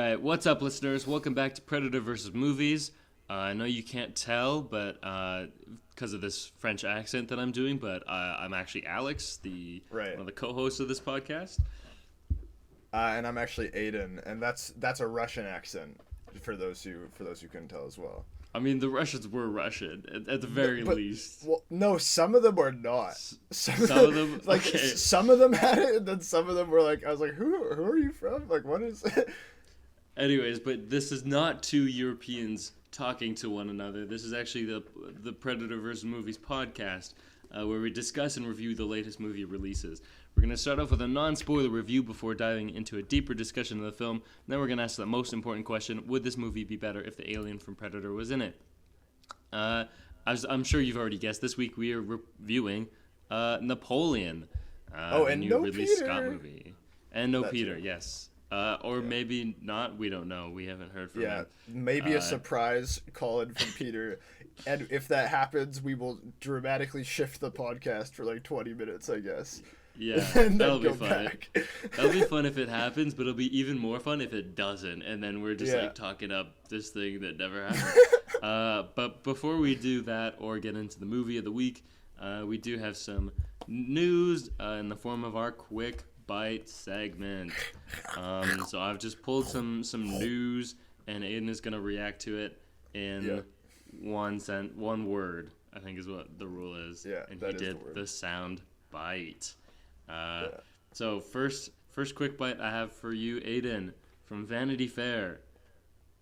Alright, what's up, listeners? Welcome back to Predator vs. Movies. I know you can't tell, but because of this French accent that I'm doing, but I'm actually Alex, one of the co-hosts of this podcast. And I'm actually Aidan, and that's a Russian accent for those who couldn't tell as well. I mean, the Russians were Russian at the very least. Well, no, some of them were not. Some of them, like okay. Some of them had it, and then some of them were like, I was like, who are you from? Like, what is it? Anyways, but this is not two Europeans talking to one another. This is actually the Predator vs. Movies podcast, where we discuss and review the latest movie releases. We're going to start off with a non-spoiler review before diving into a deeper discussion of the film. Then we're going to ask the most important question: would this movie be better if the alien from Predator was in it? I'm sure you've already guessed. This week we are reviewing Napoleon, the new Ridley Scott movie, and Peter, yes. Maybe not. We don't know. We haven't heard from him. Yeah, maybe a surprise call-in from Peter. And if that happens, we will dramatically shift the podcast for like 20 minutes, I guess. Yeah, that'll be fun. That'll be fun if it happens, but it'll be even more fun if it doesn't. And then we're just like talking up this thing that never happened. But before we do that or get into the movie of the week, we do have some news in the form of our quick bite segment. So I've just pulled some news, and Aidan is gonna react to it in one word, I think is what the rule is. Yeah, and he did the sound bite. So first quick bite I have for you, Aidan, from Vanity Fair.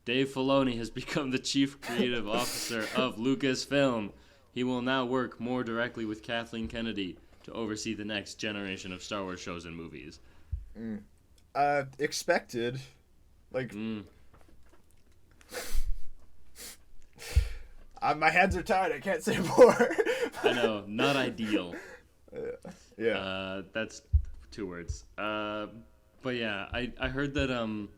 Dave Filoni has become the chief creative officer of Lucasfilm. He will now work more directly with Kathleen Kennedy to oversee the next generation of Star Wars shows and movies. Expected. Like, my hands are tied. I can't say more. I know, not ideal. Yeah. That's 2 words. But yeah, I heard that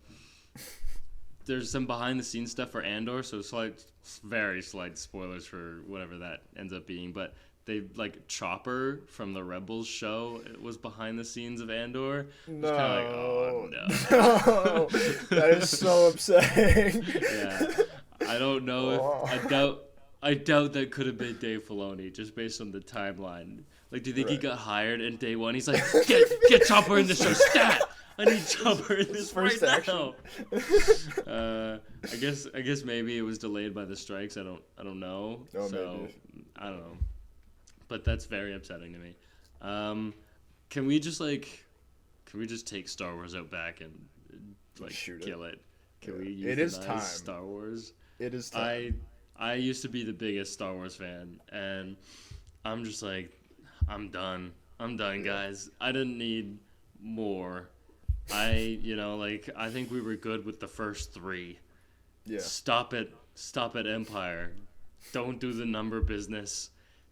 there's some behind the scenes stuff for Andor, so very slight spoilers for whatever that ends up being, but they Chopper from the Rebels show was behind the scenes of Andor. No. Oh, no. No. That is so upsetting. Yeah. I don't know I doubt that could have been Dave Filoni, just based on the timeline. Like, do you think he got hired in day one? He's like, get Chopper in the show, stat! I need Chopper in this right now. I guess maybe it was delayed by the strikes. I don't know. Oh, so maybe. I don't know. But that's very upsetting to me. Can we just take Star Wars out back and kill it? Can we euthanize Star Wars? It is time. I used to be the biggest Star Wars fan, and I'm just like, I'm done. I'm done, guys. I didn't need more. I think we were good with the first 3. Yeah. Stop it, Empire. Don't do the number business.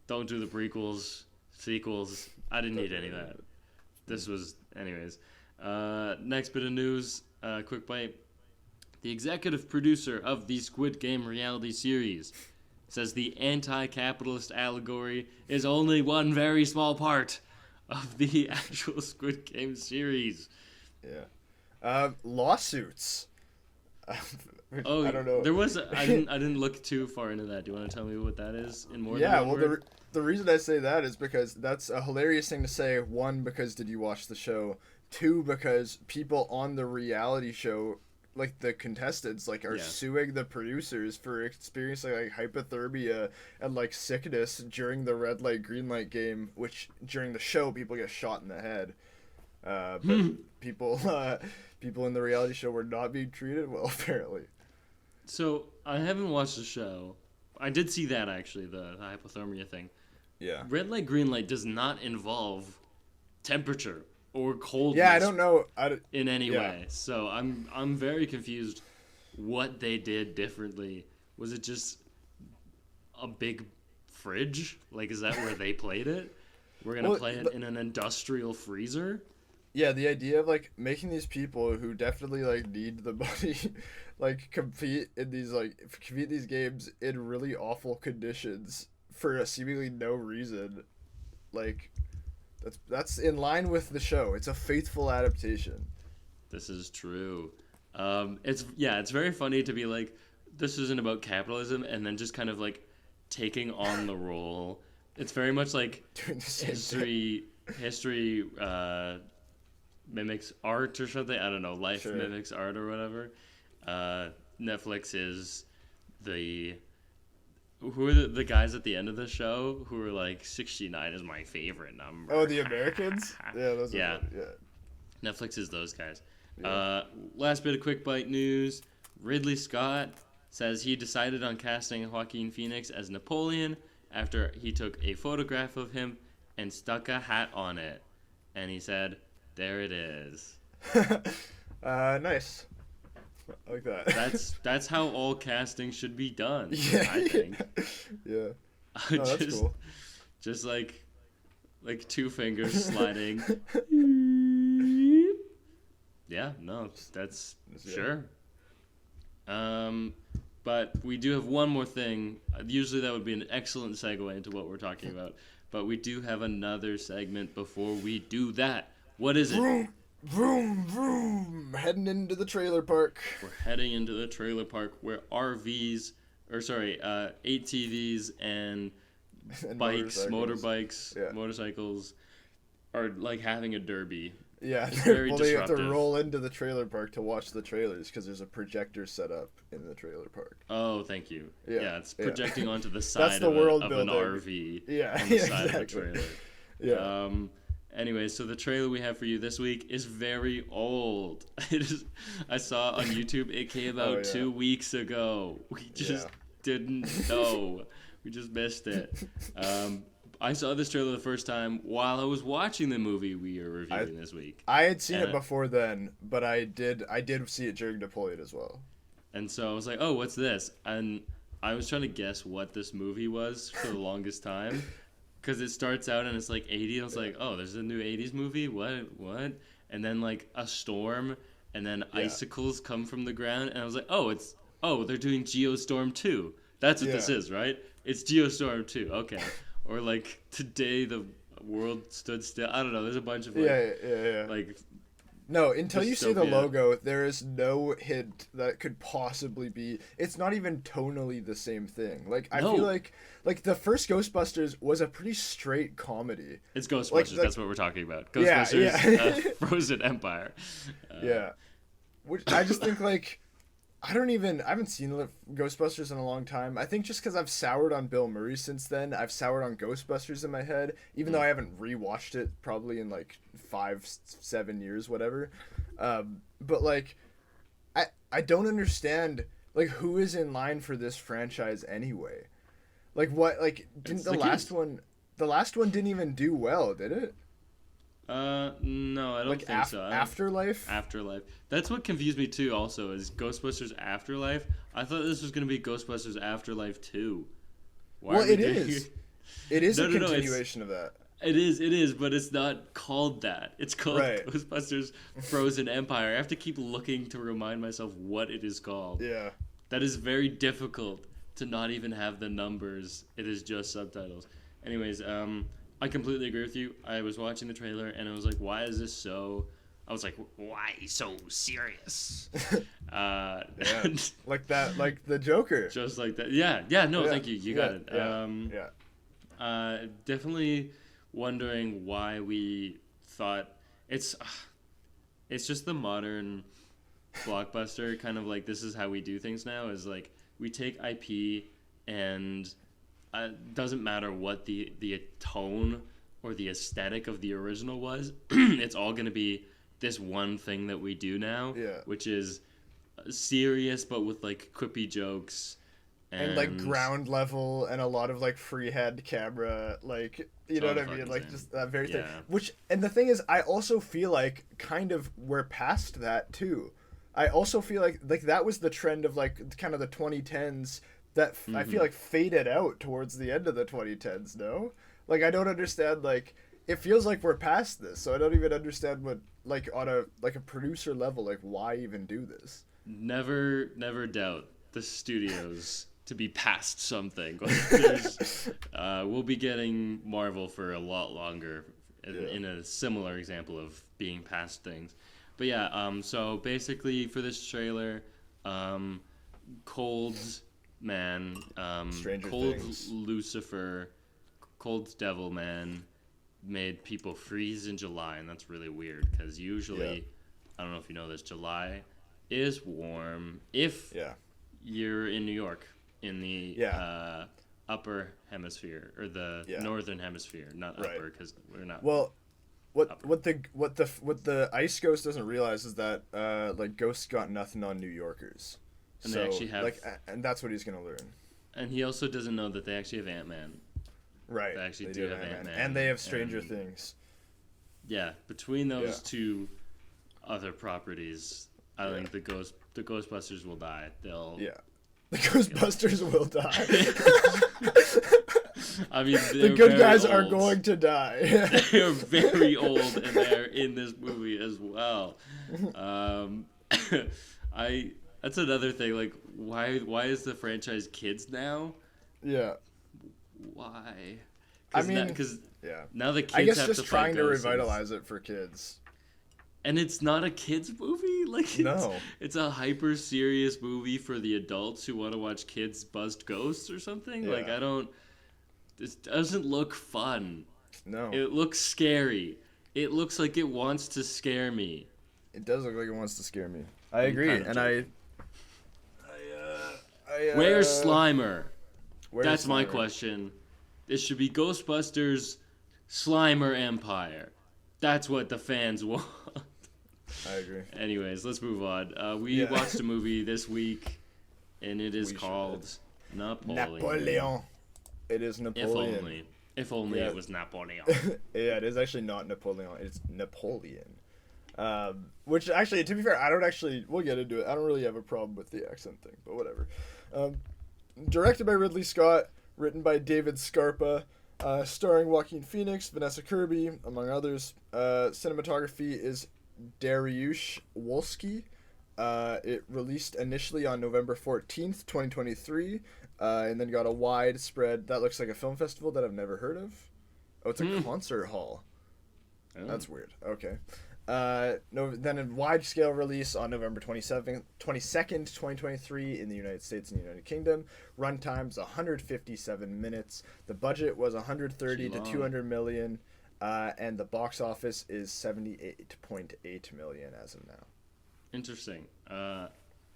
Don't do the prequels, sequels. I didn't need any of that. This was, anyways. Next bit of news, quick bite. The executive producer of the Squid Game reality series says the anti-capitalist allegory is only one very small part of the actual Squid Game series. Yeah. Lawsuits. I don't know. There was. I didn't look too far into that. Do you want to tell me what that is in more? Yeah. Than one word? The reason I say that is because that's a hilarious thing to say. 1, because did you watch the show? 2, because people on the reality show, like the contestants, are suing the producers for experiencing hypothermia and sickness during the red light green light game, which during the show people get shot in the head. But people in the reality show were not being treated well, apparently. So I haven't watched the show. I did see that actually, the hypothermia thing. Yeah. Red light green light does not involve temperature or coldness. Yeah, I don't know. In any way. So I'm very confused what they did differently. Was it just a big fridge? Is that where they played it? We're going to play it in an industrial freezer? Yeah, the idea of making these people who definitely need the money compete these games in really awful conditions for seemingly no reason. That's in line with the show. It's a faithful adaptation. This is true. It's very funny to be like, this isn't about capitalism, and then just kind of like taking on the role. It's very much like history mimics art or something. I don't know. Life mimics art or whatever. Netflix is who are the guys at the end of the show who are like 69 is my favorite number. Oh, the Americans? Yeah, those are yeah. Yeah. Netflix is those guys. Yeah. Last bit of quick bite news. Ridley Scott says he decided on casting Joaquin Phoenix as Napoleon after he took a photograph of him and stuck a hat on it. And he said, there it is. Nice. I like that. That's how all casting should be done, yeah, I think. Yeah. No, that's cool. Just like two fingers sliding. Yeah, no, that's sure. But we do have one more thing. Usually that would be an excellent segue into what we're talking about. But we do have another segment before we do that. What is it? Vroom, vroom, vroom. Heading into the trailer park. We're heading into the trailer park where ATVs and bikes, motorbikes, motorcycles are like having a derby. Yeah, it's very well, they have disruptive. to roll into the trailer park to watch the trailers because there's a projector set up in the trailer park. Oh, thank you. Yeah, it's projecting onto the side the of an RV. Yeah, on the side exactly. of the trailer. Yeah. Anyway, so the trailer we have for you this week is very old. I saw on YouTube it came out 2 weeks ago. We just didn't know. We just missed it. I saw this trailer the first time while I was watching the movie we are reviewing this week. I had seen it before then, but I did see it during Napoleon as well. And so I was like, oh, what's this? And I was trying to guess what this movie was for the longest time. Because it starts out and it's like 80, and I was like, oh, there's a new 80s movie? What? And then like a storm, and then icicles come from the ground, and I was like, they're doing Geostorm 2. That's what this is, right? It's Geostorm 2, okay. Or like today the world stood still. I don't know. There's a bunch of like no, until you see the logo, there is no hint that could possibly be. It's not even tonally the same thing. Like I feel like the first Ghostbusters was a pretty straight comedy. It's Ghostbusters. That's what we're talking about. Ghostbusters, Frozen Empire. Which I just think like. I haven't seen Ghostbusters in a long time. I think just because I've soured on Bill Murray since then, I've soured on Ghostbusters in my head, even though I haven't rewatched it probably in like 5-7 years, whatever. But like, I don't understand like who is in line for this franchise anyway. Like what? Like didn't the last one didn't even do well, did it? No, I don't think so. Afterlife? Afterlife. That's what confused me too, also, is Ghostbusters Afterlife. I thought this was going to be Ghostbusters Afterlife 2. It is. It is a continuation of that. It is, but it's not called that. It's called Ghostbusters Frozen Empire. I have to keep looking to remind myself what it is called. Yeah. That is very difficult to not even have the numbers. It is just subtitles. Anyways, I completely agree with you. I was watching the trailer and I was like, why is this so... I was like, why so serious? Like that, like the Joker. Just like that. Yeah, thank you. You got it. Definitely wondering why we thought... It's just the modern blockbuster, kind of like this is how we do things now, is like we take IP and... doesn't matter what the tone or the aesthetic of the original was. It's all going to be this one thing that we do now, which is serious but with like quippy jokes and like ground level and a lot of like freehand camera, like you know what I mean, like just that very thing. Which, and the thing is, I also feel like kind of we're past that too. I also feel like that was the trend of like kind of the 2010s. That I feel like faded out towards the end of the 2010s, no? Like, I don't understand, like, it feels like we're past this, so I don't even understand what, like, on a producer level, like, why even do this? Never doubt the studios to be past something. We'll be getting Marvel for a lot longer in a similar example of being past things. But yeah, so basically for this trailer, Cold Man, Stranger Cold Things. Lucifer, Cold Devil Man made people freeze in July, and that's really weird because usually, I don't know if you know this, July is warm if you're in New York in the upper hemisphere or the northern hemisphere, not upper because we're not. Well, what the Ice Ghost doesn't realize is that like ghosts got nothing on New Yorkers, and so they actually have, and that's what he's gonna learn. And he also doesn't know that they actually have Ant-Man. Right. They actually do have Ant-Man. And they have Stranger Things. Yeah, between those two other properties, I think the Ghostbusters will die. The Ghostbusters will die. I mean, the good guys are going to die. They're very old, and they're in this movie as well. That's another thing. Like, why is the franchise kids now? Yeah. Why? I mean, because yeah. Now the kids I guess have just to trying fight to ghosts revitalize it for kids. And it's not a kids movie. Like it's a hyper serious movie for the adults who want to watch kids bust ghosts or something. Yeah. Like this doesn't look fun. No. It looks scary. It looks like it wants to scare me. It does look like it wants to scare me. I agree, and where's Slimer? That's my question. It should be Ghostbusters, Slimer Empire. That's what the fans want. I agree. Anyways, let's move on. We watched a movie this week, and it is called Napoleon. It is Napoleon. If only it was Napoleon. Yeah, it is actually not Napoleon. It's Napoleon. Which actually, to be fair, we'll get into it. I don't really have a problem with the accent thing, but whatever. Directed by Ridley Scott, written by David Scarpa, starring Joaquin Phoenix, Vanessa Kirby, among others. Cinematography is Dariusz Wolski. It released initially on November 14th, 2023, and then got a widespread, that looks like a film festival that I've never heard of. Oh, it's a concert hall. Oh. That's weird. Okay. Then a wide-scale release on November 22nd, 2023 in the United States and the United Kingdom. Runtime's 157 minutes. The budget was 130 to 200 million, and the box office is 78.8 million as of now. Interesting.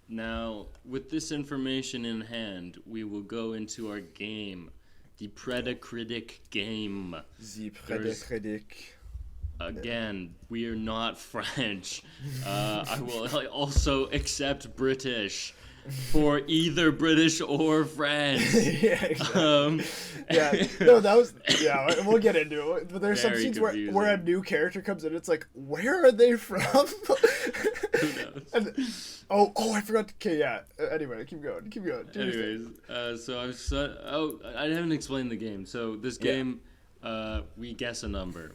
Now, with this information in hand, we will go into our game, the Predacritic Game. The Predacritic. Again, we are not French. I will also accept British for either British or French. Yeah, exactly. No, that was we'll get into it. But there's some scenes where a new character comes in. It's like, where are they from? Who knows? I forgot to. Okay, yeah. Anyway, keep going. Anyways, I haven't explained the game. So this game, we guess a number.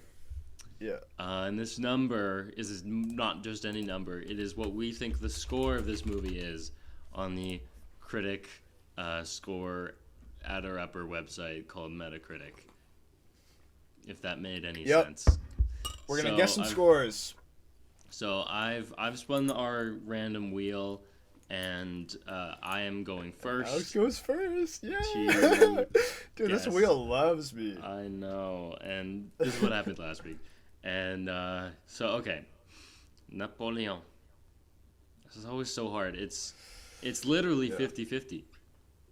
Yeah. And this number is not just any number. It is what we think the score of this movie is on the critic score at our upper website called Metacritic. If that made any sense. We're gonna guess some scores. So I've spun our random wheel, and I am going first. Alex goes first. Yeah. Dude, this wheel loves me. I know, and this is what happened last week. And okay, Napoleon. This is always so hard. It's literally 50-50.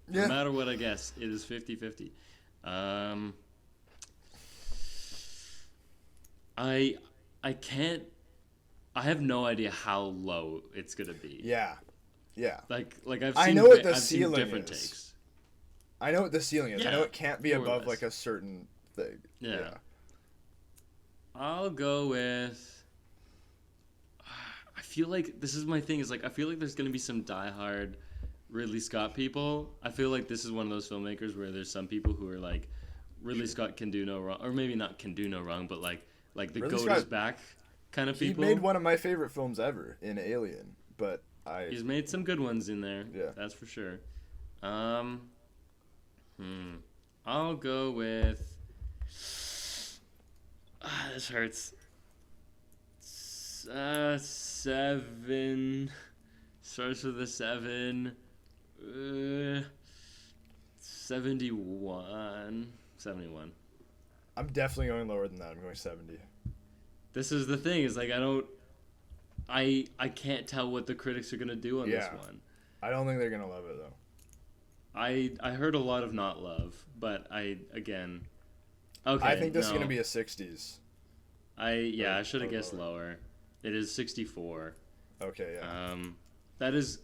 No matter what I guess, it is 50-50. I have no idea how low it's gonna be. Yeah. Like I've seen different takes. I know what the ceiling is. I know it can't be above like a certain thing. Yeah. I'll go with. I feel like this is my thing. Is like I feel like there's gonna be some diehard Ridley Scott people. I feel like this is one of those filmmakers where there's some people who are like, Ridley Scott can do no wrong, or maybe not can do no wrong, but like the goat is back kind of people. He made one of my favorite films ever in Alien, but he's made some good ones in there. Yeah, that's for sure. I'll go with. This hurts. 7. Starts with a 7. 71. 71. I'm definitely going lower than that. I'm going 70. This is the thing, is like I can't tell what the critics are gonna do on this one. I don't think they're gonna love it though. I heard a lot of not love, but okay. I think this is gonna be a 60s. I should have guessed lower. It is 64. Okay, yeah. That is,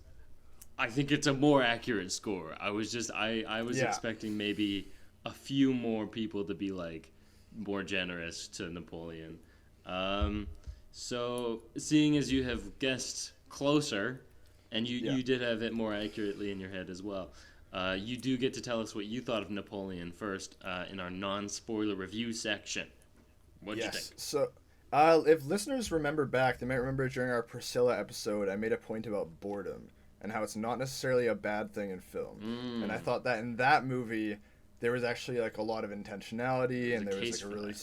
I think it's a more accurate score. I was expecting maybe a few more people to be like more generous to Napoleon. So seeing as you have guessed closer, and you did have it more accurately in your head as well, you do get to tell us what you thought of Napoleon first in our non-spoiler review section. What'd you think? So if listeners remember back, they might remember during our Priscilla episode, I made a point about boredom and how it's not necessarily a bad thing in film. And I thought that in that movie, there was actually like a lot of intentionality, and there was like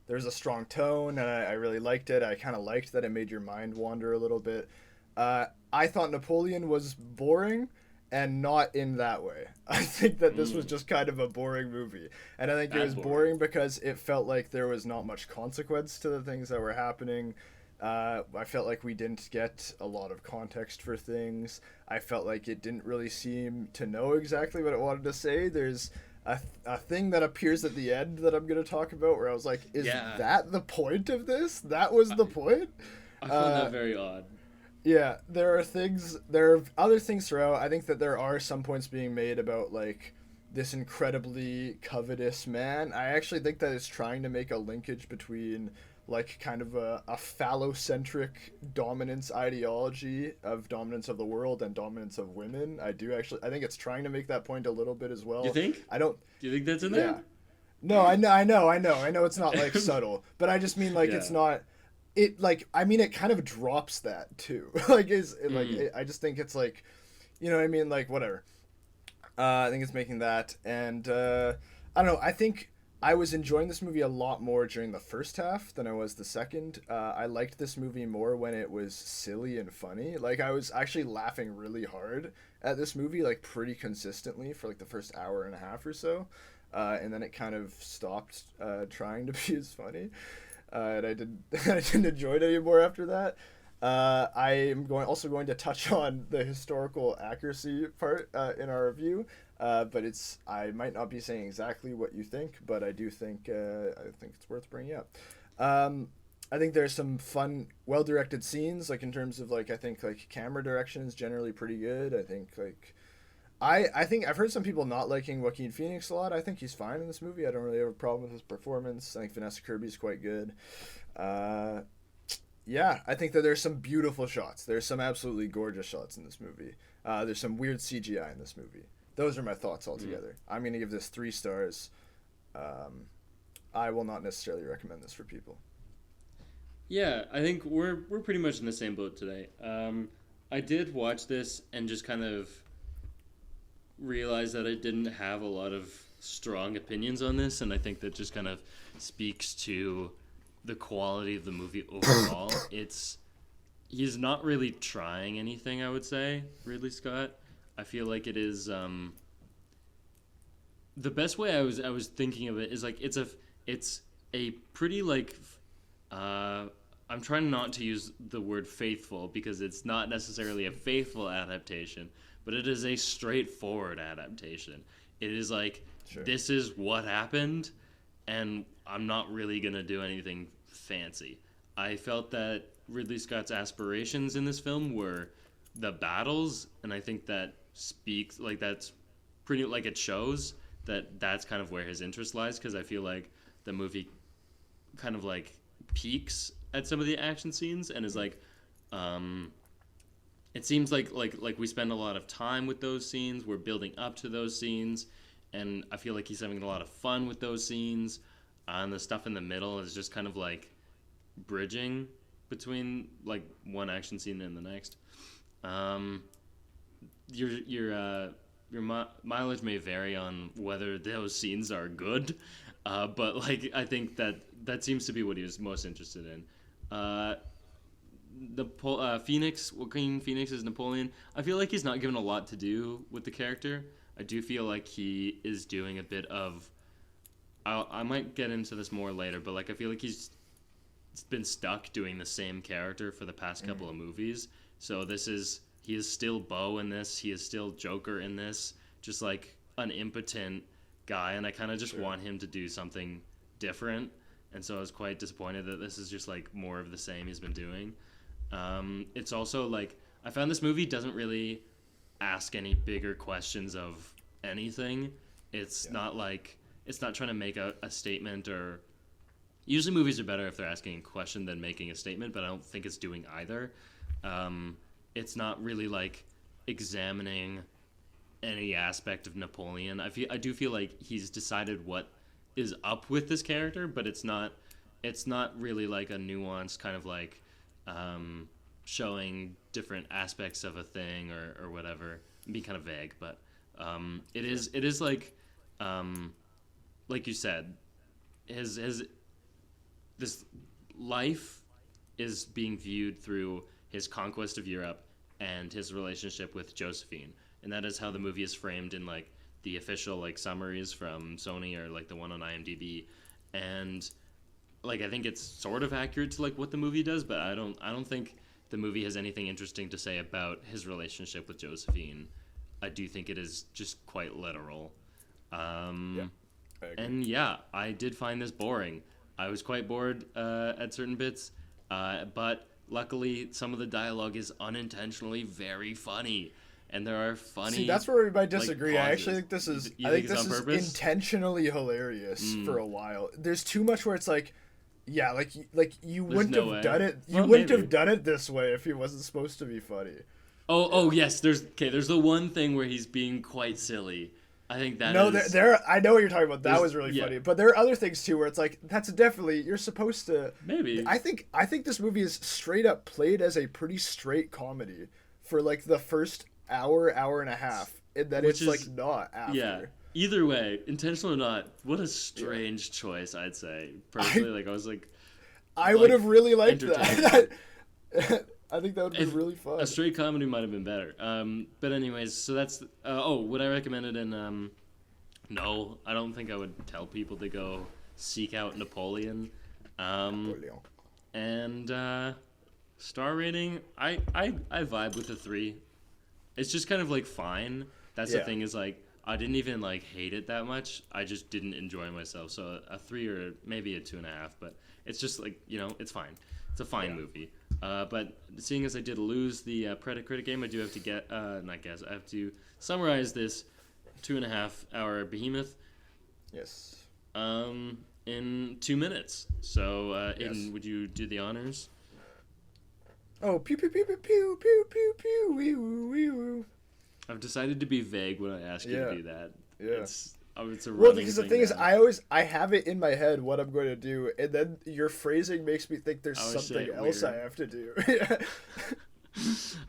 there was a strong tone, and I really liked it. I kind of liked that it made your mind wander a little bit. I thought Napoleon was boring, and not in that way. I think that this was just kind of a boring movie. And I think it was boring because it felt like there was not much consequence to the things that were happening. I felt like we didn't get a lot of context for things. I felt like it didn't really seem to know exactly what it wanted to say. There's a thing that appears at the end that I'm going to talk about where I was like, is that the point of this? That was the point? I found that very odd. Yeah, there are other things throughout. I think that there are some points being made about like this incredibly covetous man. I actually think that it's trying to make a linkage between like kind of a phallocentric dominance ideology of dominance of the world and dominance of women. I think it's trying to make that point a little bit as well. You think? Do you think that's in there? Yeah. No, I know it's not like subtle, but I just mean like it's not. It like I mean it kind of drops that too. I just think it's like, you know what I mean, like whatever. I think it's making that, and I don't know. I think I was enjoying this movie a lot more during the first half than I was the second. I liked this movie more when it was silly and funny. Like I was actually laughing really hard at this movie, like pretty consistently for like the first hour and a half or so, and then it kind of stopped trying to be as funny. And I didn't enjoy it anymore after that. I am also going to touch on the historical accuracy part in our review, but I might not be saying exactly what you think, but I do think it's worth bringing up. I think there's some fun, well-directed scenes, like in terms of like I think like camera direction is generally pretty good. I think like. I think I've heard some people not liking Joaquin Phoenix a lot. I think he's fine in this movie. I don't really have a problem with his performance. I think Vanessa Kirby's quite good. Yeah, I think that there's some beautiful shots. There's some absolutely gorgeous shots in this movie. There's some weird CGI in this movie. Those are my thoughts altogether. I'm going to give this 3 stars. I will not necessarily recommend this for people. Yeah, I think we're pretty much in the same boat today. I did watch this and just kind of realized that I didn't have a lot of strong opinions on this, and I think that just kind of speaks to the quality of the movie overall. He's not really trying anything, I would say, Ridley Scott. I feel like it is the best way I was thinking of it is like it's a pretty like I'm trying not to use the word faithful because it's not necessarily a faithful adaptation, but it is a straightforward adaptation. It is like, This is what happened, and I'm not really going to do anything fancy. I felt that Ridley Scott's aspirations in this film were the battles, and I think that speaks, like that's pretty, like it shows that that's kind of where his interest lies, because I feel like the movie kind of like peaks at some of the action scenes and is like, it seems like we spend a lot of time with those scenes. We're building up to those scenes, and I feel like he's having a lot of fun with those scenes. And the stuff in the middle is just kind of like bridging between like one action scene and the next. Your mileage may vary on whether those scenes are good, but like I think that seems to be what he was most interested in. Phoenix, Joaquin Phoenix is Napoleon. I feel like he's not given a lot to do with the character. I do feel like he is doing a bit of. I might get into this more later, but like I feel like he's been stuck doing the same character for the past couple of movies. So he is still Bo in this. He is still Joker in this. Just like an impotent guy, and I kind of just want him to do something different. And so I was quite disappointed that this is just like more of the same he's been doing. It's also like I found this movie doesn't really ask any bigger questions of anything. It's not like it's not trying to make a statement, or usually movies are better if they're asking a question than making a statement, but I don't think it's doing either. It's not really like examining any aspect of Napoleon. I do feel like he's decided what is up with this character, but it's not really like a nuanced kind of like showing different aspects of a thing or whatever. It'd be kind of vague, but it is like you said, his this life is being viewed through his conquest of Europe and his relationship with Josephine, and that is how the movie is framed in like the official like summaries from Sony or like the one on IMDb. And like I think it's sort of accurate to like what the movie does, but I don't think the movie has anything interesting to say about his relationship with Josephine. I do think it is just quite literal. And yeah, I did find this boring. I was quite bored at certain bits, but luckily some of the dialogue is unintentionally very funny. And there are funny. See, that's where we might disagree. Like, I actually think this is. I think this is intentionally hilarious for a while. There's too much where it's like, yeah, like you wouldn't have done it. You wouldn't have done it this way if he wasn't supposed to be funny. Oh yes. There's the one thing where he's being quite silly. I think that. No, there. I know what you're talking about. That was really funny. But there are other things too where it's like that's definitely you're supposed to. Maybe. I think this movie is straight up played as a pretty straight comedy for like the first hour and a half, and then it's like not after. Yeah. Either way, intentional or not, what a strange choice, I'd say. Personally, I was like, I would have really liked that. I think that would be really fun. A straight comedy might have been better. But anyways, so that's would I recommend it in no, I don't think I would tell people to go seek out Napoleon. And star rating, I vibe with a 3. It's just kind of like fine. That's the thing is like I didn't even like hate it that much. I just didn't enjoy myself. So a 3 or maybe a 2.5. But it's just like it's fine. It's a fine movie. But seeing as I did lose the Predacritic game, I do have to I have to summarize this 2.5 hour behemoth. Yes. In 2 minutes. So Aidan, would you do the honors? Oh, pew pew pew pew pew pew pew pew wee woo wee woo. I've decided to be vague when I ask you to do that. Yeah. It's a well, because the thing is, I have it in my head what I'm going to do, and then your phrasing makes me think there's something else I have to do.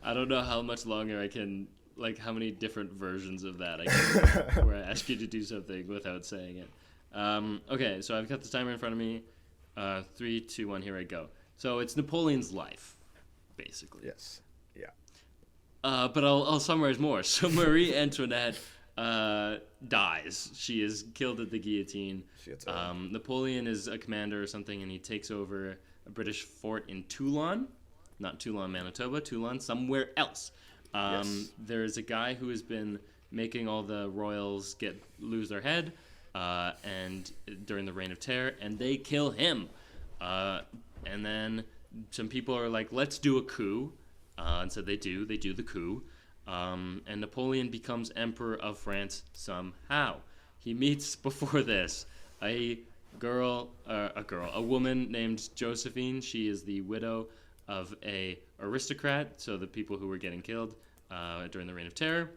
I don't know how much longer I can, like, how many different versions of that I can, where I ask you to do something without saying it. Okay, so I've got the timer in front of me. 3, 2, 1, here I go. So it's Napoleon's life, basically. Yes. Yeah. But I'll summarize more. So Marie Antoinette dies. She is killed at the guillotine. Napoleon is a commander or something, and he takes over a British fort in Toulon. Not Toulon, Manitoba. Toulon, somewhere else. There's a guy who has been making all the royals lose their head and during the Reign of Terror, and they kill him. And then some people are like, let's do a coup. And so they do the coup. And Napoleon becomes Emperor of France somehow. He meets before this a woman named Josephine. She is the widow of a aristocrat, so the people who were getting killed during the Reign of Terror.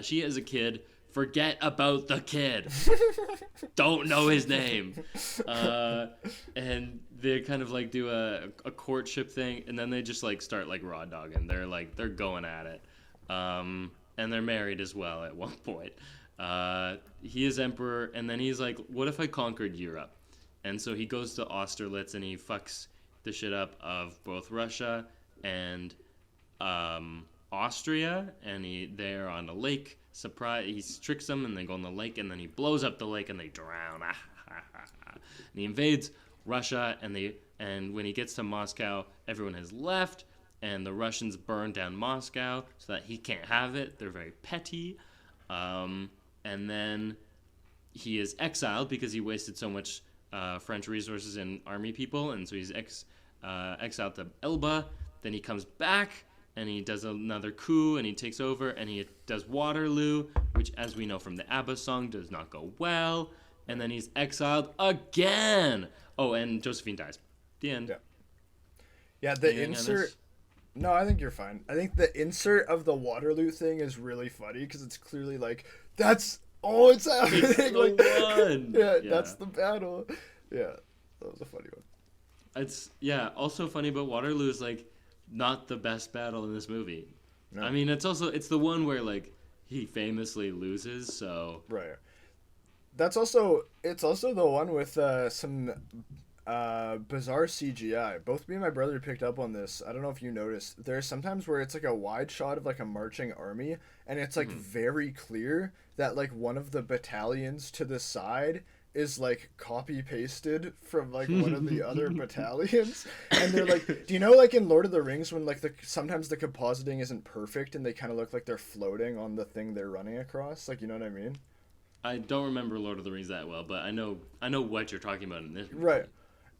She has a kid. Forget about the kid. Don't know his name. And they kind of like do a courtship thing, and then they just like start like raw dogging. They're going at it. And they're married as well at one point. He is emperor, and then he's like, what if I conquered Europe? And so he goes to Austerlitz and he fucks the shit up of both Russia and Austria, and they're on a lake. Surprise! He tricks them, and they go on the lake, and then he blows up the lake, and they drown. And he invades Russia, and when he gets to Moscow, everyone has left, and the Russians burn down Moscow so that he can't have it. They're very petty, and then he is exiled because he wasted so much French resources and army people, and so he's exiled to Elba. Then he comes back, and he does another coup, and he takes over, and he does Waterloo, which, as we know from the ABBA song, does not go well. And then he's exiled again. Oh, and Josephine dies. The end. Yeah, the insert... No, I think you're fine. I think the insert of the Waterloo thing is really funny, because it's clearly like, that's all it's happening. It's the one. Yeah, that's the battle. Yeah, that was a funny one. It's, also funny, but Waterloo is, like, not the best battle in this movie. No. I mean, it's the one where, like, he famously loses, so... Right. It's also the one with some bizarre CGI. Both me and my brother picked up on this. I don't know if you noticed. There's sometimes where it's like a wide shot of like a marching army, and it's like very clear that like one of the battalions to the side is like copy pasted from like one of the other battalions, and they're like, do you know like in Lord of the Rings when like sometimes the compositing isn't perfect and they kind of look like they're floating on the thing they're running across, like, you know what I mean? I don't remember Lord of the Rings that well, but I know what you're talking about in this movie. Right.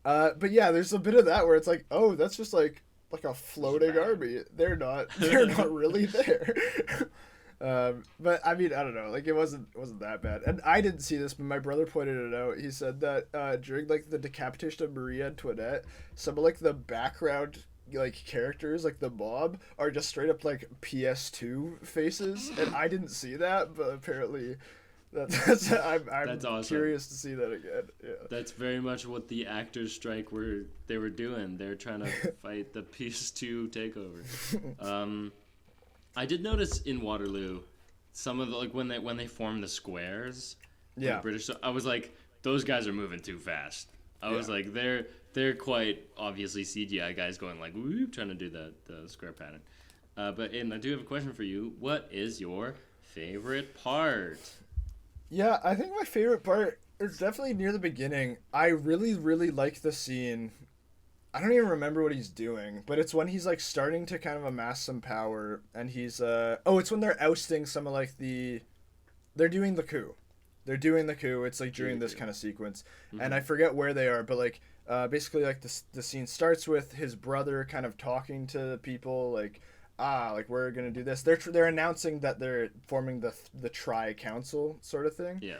But yeah, there's a bit of that where it's like, oh, that's just like a floating army. They're not really there. But I mean, I don't know. Like, it wasn't that bad. And I didn't see this, but my brother pointed it out. He said that during like the decapitation of Marie Antoinette, some of like the background like characters, like the mob, are just straight up like PS2 faces, and I didn't see that, but apparently. I'm that's awesome. Curious to see that again. Yeah. That's very much what the actors' strike were doing. They're trying to fight the PS2 takeover. I did notice in Waterloo some of the, like when they form the squares. Yeah. British. I was like, those guys are moving too fast. I was like, they're quite obviously CGI guys going like whoop, trying to do the square pattern. But Aidan, I do have a question for you. What is your favorite part? Yeah, I think my favorite part is definitely near the beginning. I really, really like the scene. I don't even remember what he's doing, but it's when he's like starting to kind of amass some power, and he's it's when they're ousting some of like they're doing the coup. It's like during this kind of sequence, and I forget where they are, but like basically like the scene starts with his brother kind of talking to people like, like we're gonna do this. They're announcing that they're forming the tri-council sort of thing. Yeah.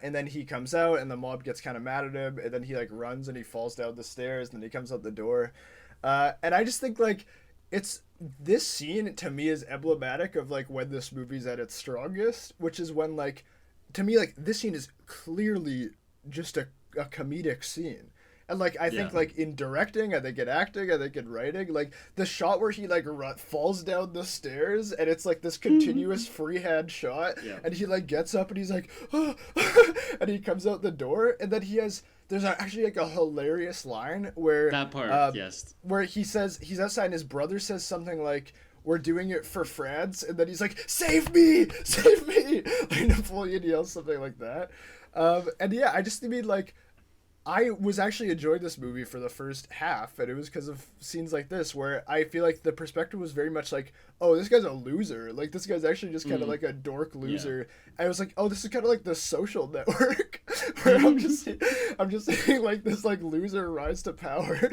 And then he comes out, and the mob gets kind of mad at him, and then he like runs and he falls down the stairs, and then he comes out the door. And I just think like this scene to me is emblematic of like when this movie's at its strongest, which is when like, to me, like this scene is clearly just a comedic scene. And, like, I think, like, in directing, I think in acting, I think in writing, like, the shot where he, like, falls down the stairs, and it's, like, this continuous freehand shot, and he, like, gets up, and he's, like, and he comes out the door, and then there's actually, like, a hilarious line where... That part, yes. Where he says, he's outside, and his brother says something like, we're doing it for France, and then he's like, save me! Save me! Like, Napoleon yells something like that. And, yeah, I just mean, like... I was actually enjoying this movie for the first half, and it was because of scenes like this where I feel like the perspective was very much like, oh, this guy's a loser. Like, this guy's actually just kind of like a dork loser. Yeah. I was like, oh, this is kind of like The Social Network, where I'm just seeing like this like loser rise to power.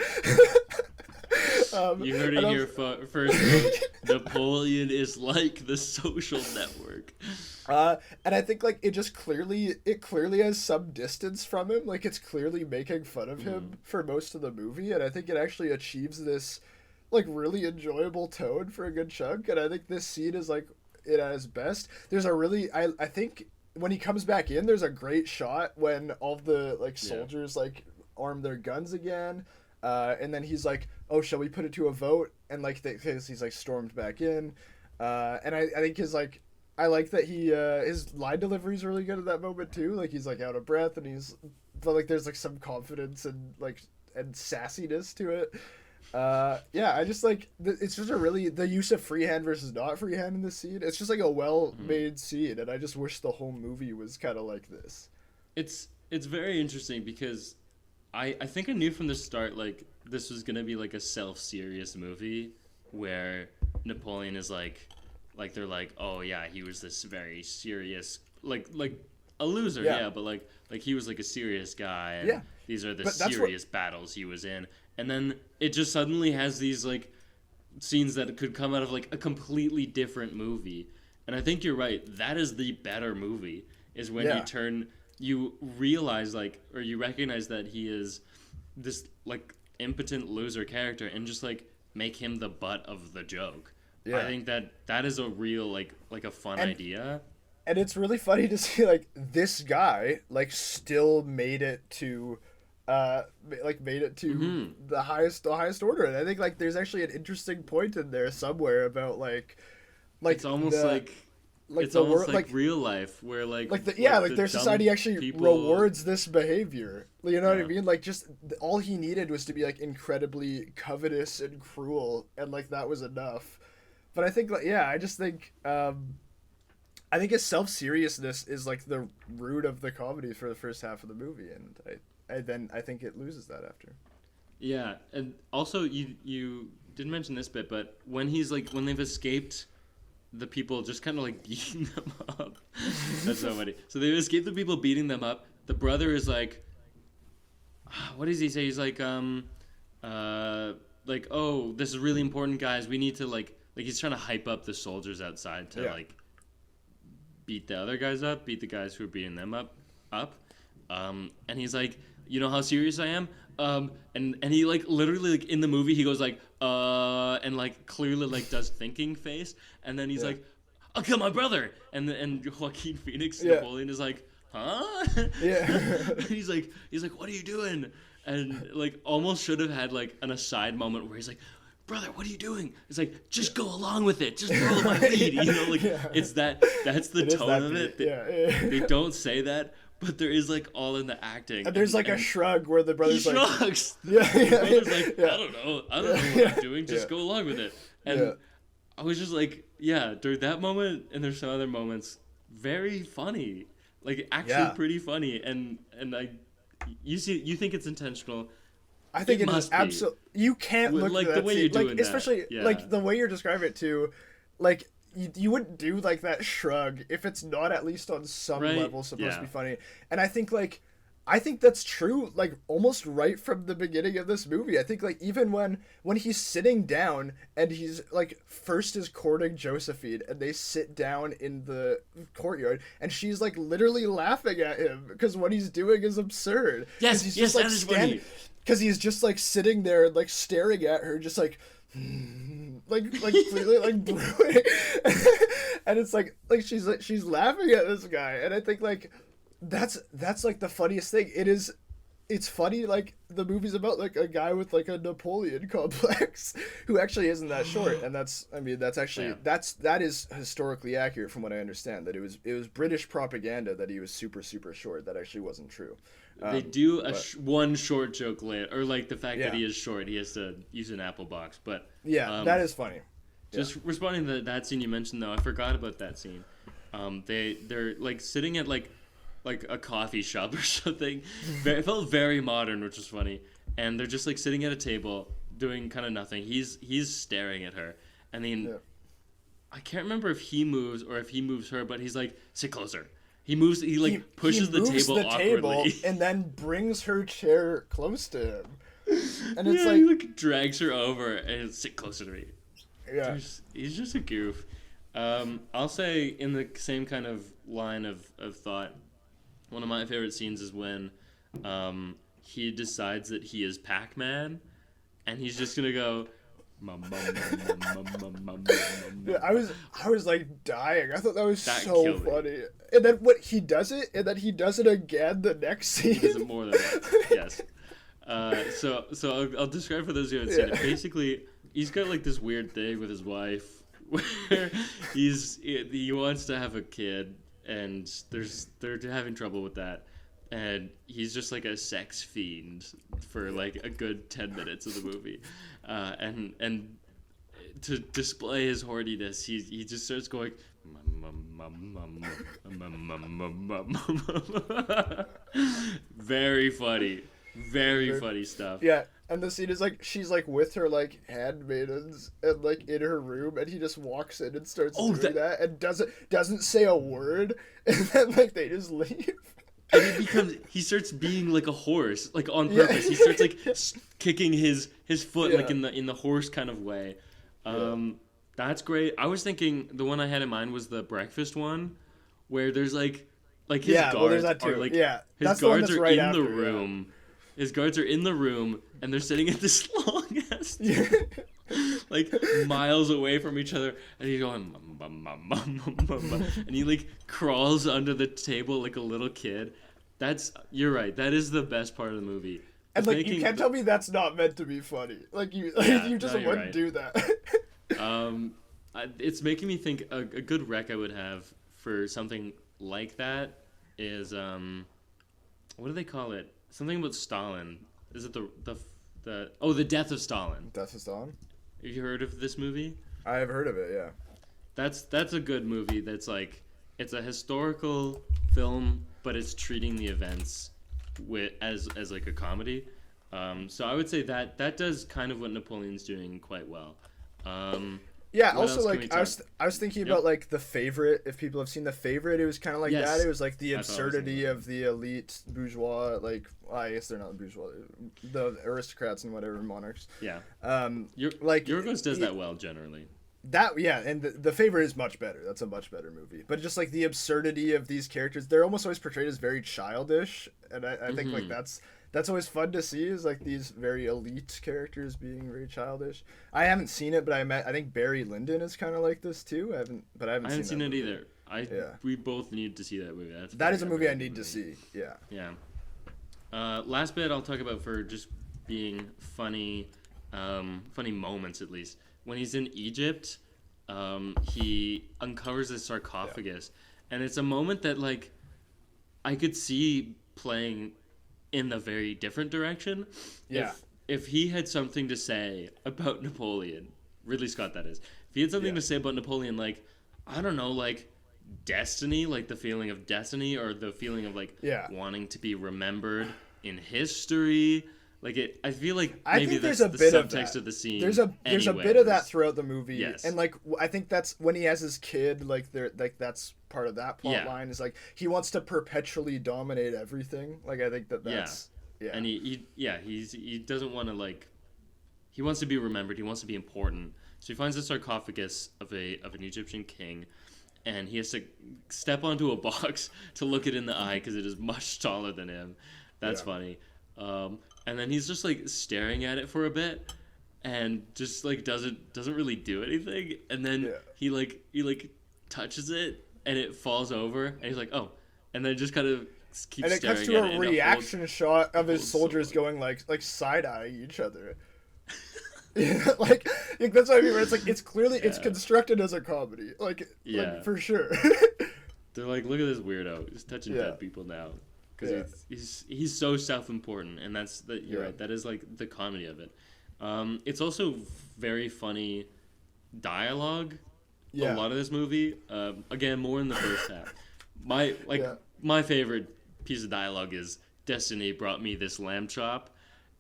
You heard it here first. Napoleon is like The Social Network. And I think like it clearly has some distance from him. Like it's clearly making fun of him for most of the movie, and I think it actually achieves this like really enjoyable tone for a good chunk. And I think this scene is like it at its best. There's a really I think when he comes back in, there's a great shot when all the like soldiers like arm their guns again. And then he's like, oh, shall we put it to a vote? And like he's like stormed back in. And I think I like that he his line delivery is really good at that moment too. Like he's like out of breath, and but like there's like some confidence and like and sassiness to it. I just like it's just the use of freehand versus not freehand in this scene. It's just like a well-made scene, and I just wish the whole movie was kind of like this. It's very interesting because I think I knew from the start like this was gonna be like a self-serious movie where Napoleon is like they're like, oh yeah, he was this very serious like a loser, but like he was like a serious guy, and these are the serious battles he was in. And then it just suddenly has these like scenes that could come out of like a completely different movie. And I think you're right. That is the better movie, is when you realize like, or you recognize that he is this like impotent loser character, and just like make him the butt of the joke. Yeah. I think that is a real like a fun idea. And it's really funny to see like this guy like still made it to the highest order. And I think like there's actually an interesting point in there somewhere about like it's almost like it's almost like real life where their society actually rewards this behavior. You know what I mean? Like just all he needed was to be like incredibly covetous and cruel, and like that was enough. But I think I just think I think his self-seriousness is like the root of the comedy for the first half of the movie, and then I think it loses that after. Yeah, and also you didn't mention this bit, but when they've escaped the people just kind of like beating them up. That's so funny. So they've escaped the people beating them up. The brother is like, what does he say? He's like, oh, this is really important, guys. We need to like he's trying to hype up the soldiers outside to like beat the other guys up, beat the guys who are beating them up. And he's like, you know how serious I am? And he like literally like in the movie he goes like and like clearly like does thinking face, and then he's like, I'll kill my brother, and Joaquin Phoenix Napoleon is like, huh? he's like what are you doing? And like almost should have had like an aside moment where he's like, brother, what are you doing? It's like, just go along with it, just follow my lead, you know, like it's that's the tone of it. They don't say that, but there is like all in the acting. And there's like a shrug where the brother's he like, shrugs. The brother's like, I don't know what I'm doing, just go along with it. And I was just like, during that moment, and there's some other moments, very funny, like actually pretty funny, and you think it's intentional. I think it is absolutely. You can't look like at the that way scene. you're doing like, that. Especially like the way you're describing it too, like you wouldn't do like that shrug if it's not at least on some level supposed to be funny. And I think that's true, like almost right from the beginning of this movie. I think like even when he's sitting down and he's like first is courting Josephine, and they sit down in the courtyard, and she's like literally laughing at him because what he's doing is absurd. Yes, he's just, that is funny. Because he's just like sitting there like staring at her, just like clearly like brewing. And it's like she's laughing at this guy, and I think like that's like the funniest thing. It's funny, like the movie's about like a guy with like a Napoleon complex who actually isn't that short, and that is historically accurate from what I understand. That it was British propaganda that he was super short. That actually wasn't true. They do one short joke later, or like the fact that he is short, he has to use an apple box. But that is funny. Just responding to that scene you mentioned, though, I forgot about that scene. They're like sitting at like a coffee shop or something. It felt very modern, which was funny. And they're just like sitting at a table doing kind of nothing. He's staring at her, and then I can't remember if he moves or if he moves her, but he's like, sit closer. He moves. He pushes the table awkwardly, and then brings her chair close to him. And it's he like drags her over and sit closer to me. Yeah, he's just a goof. I'll say in the same kind of line of thought, one of my favorite scenes is when he decides that he is Pac-Man, and he's just gonna go. I was like dying. I thought that was so funny. And then when he does it, and then he does it again the next scene. He does it more than once. Yes. So I'll describe for those who haven't seen it. Basically, he's got like this weird thing with his wife where he wants to have a kid, and they're having trouble with that. and he's just like a sex fiend for like a good 10 minutes of the movie, and to display his horniness, he just starts going. Very funny, very funny stuff. Yeah, and the scene is like she's like with her like handmaidens and like in her room, and he just walks in and starts doing that and doesn't say a word, and then like they just leave. And he starts being like a horse, like on purpose. Yeah. He starts like kicking his foot like in the horse kind of way. That's great. I was thinking the one I had in mind was the breakfast one, where there's like his guards are like his guards are in the room. Yeah. His guards are in the room and they're sitting at this long ass like miles away from each other, and he's going and he like crawls under the table like a little kid. You're right. That is the best part of the movie. And like you can't tell me that's not meant to be funny. Like you just wouldn't do that. It's making me think a good rec I would have for something like that is what do they call it? Something about Stalin. Is it the Death of Stalin? Death of Stalin? Have you heard of this movie? I have heard of it, yeah. That's a good movie. That's like it's a historical film, but it's treating the events as like a comedy. So I would say that does kind of what Napoleon's doing quite well. Yeah, also like I was thinking about like The Favorite. If people have seen The Favorite, it was kind of like that. It was like the absurdity of the elite bourgeois, like I guess they're not bourgeois, the aristocrats and whatever monarchs. Yeah. Like Yorgos does that well generally. And the Favorite is much better. That's a much better movie. But just like the absurdity of these characters, they're almost always portrayed as very childish, and I think like that's always fun to see, is like these very elite characters being very childish. I haven't seen it, but I think Barry Lyndon is kind of like this too. I haven't seen it either. We both need to see that movie. That is a movie I need to see. Yeah. Yeah. Last bit I'll talk about for just being funny, funny moments at least. When he's in Egypt, he uncovers a sarcophagus, and it's a moment that like I could see playing in a very different direction. Yeah. If he had something to say about Napoleon, Ridley Scott that is, if he had something to say about Napoleon, like, I don't know, like destiny, like the feeling of destiny, or the feeling of like wanting to be remembered in history. Like I feel like maybe that's the subtext of the scene. There's a bit of that throughout the movie, and like I think that's when he has his kid. Like that's part of that plot line is like he wants to perpetually dominate everything. Like I think that's and he doesn't want to like he wants to be remembered. He wants to be important. So he finds the sarcophagus of an Egyptian king, and he has to step onto a box to look it in the eye because it is much taller than him. That's funny. And then he's just like staring at it for a bit, and just like doesn't really do anything. And then he touches it, and it falls over, and he's like, oh, and then just kind of keeps staring at it. And it cuts to a reaction shot of his soldiers going like side eyeing each other. like that's what I mean. Where it's like it's clearly it's constructed as a comedy, like for sure. They're like, look at this weirdo, he's touching dead people now. Because he's so self-important, and you're right. That is like the comedy of it. It's also very funny dialogue. A lot of this movie. Again, more in the first half. My favorite piece of dialogue is "Destiny brought me this lamb chop."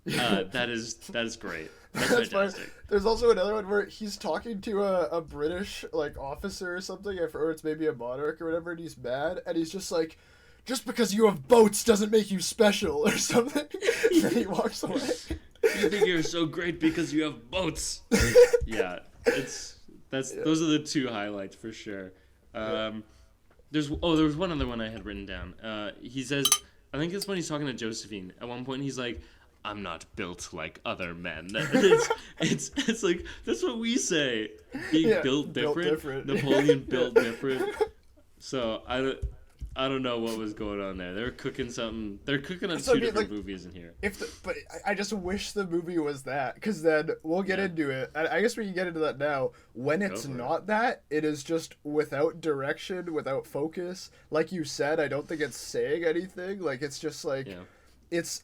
That is great. That's fantastic. Funny. There's also another one where he's talking to a British like officer or something, or it's maybe a monarch or whatever, and he's mad, and he's just like, just because you have boats doesn't make you special or something. And he walks away. You think you're so great because you have boats. Those are the two highlights for sure. There was one other one I had written down. He says, I think it's when he's talking to Josephine. At one point he's like, I'm not built like other men. It's like, that's what we say. Being built different. Napoleon built different. So I don't know what was going on there. They're cooking something. They're cooking up two different movies in here. But I just wish the movie was that, because then we'll get into it. I guess we can get into that now. When it's not that, it is just without direction, without focus. Like you said, I don't think it's saying anything. Like, it's just like... Yeah.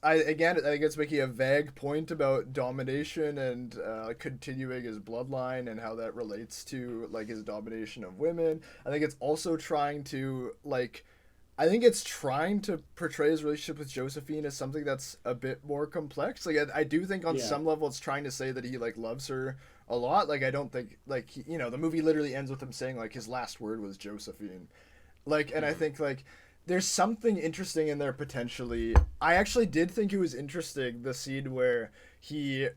I think it's making a vague point about domination and continuing his bloodline and how that relates to, like, his domination of women. I think it's also trying to, like... I think it's trying to portray his relationship with Josephine as something that's a bit more complex. Like, I do think on some level it's trying to say that he, like, loves her a lot. Like, I don't think, like, the movie literally ends with him saying, like, his last word was Josephine. Like, and I think, like... There's something interesting in there potentially. I actually did think it was interesting, the scene where he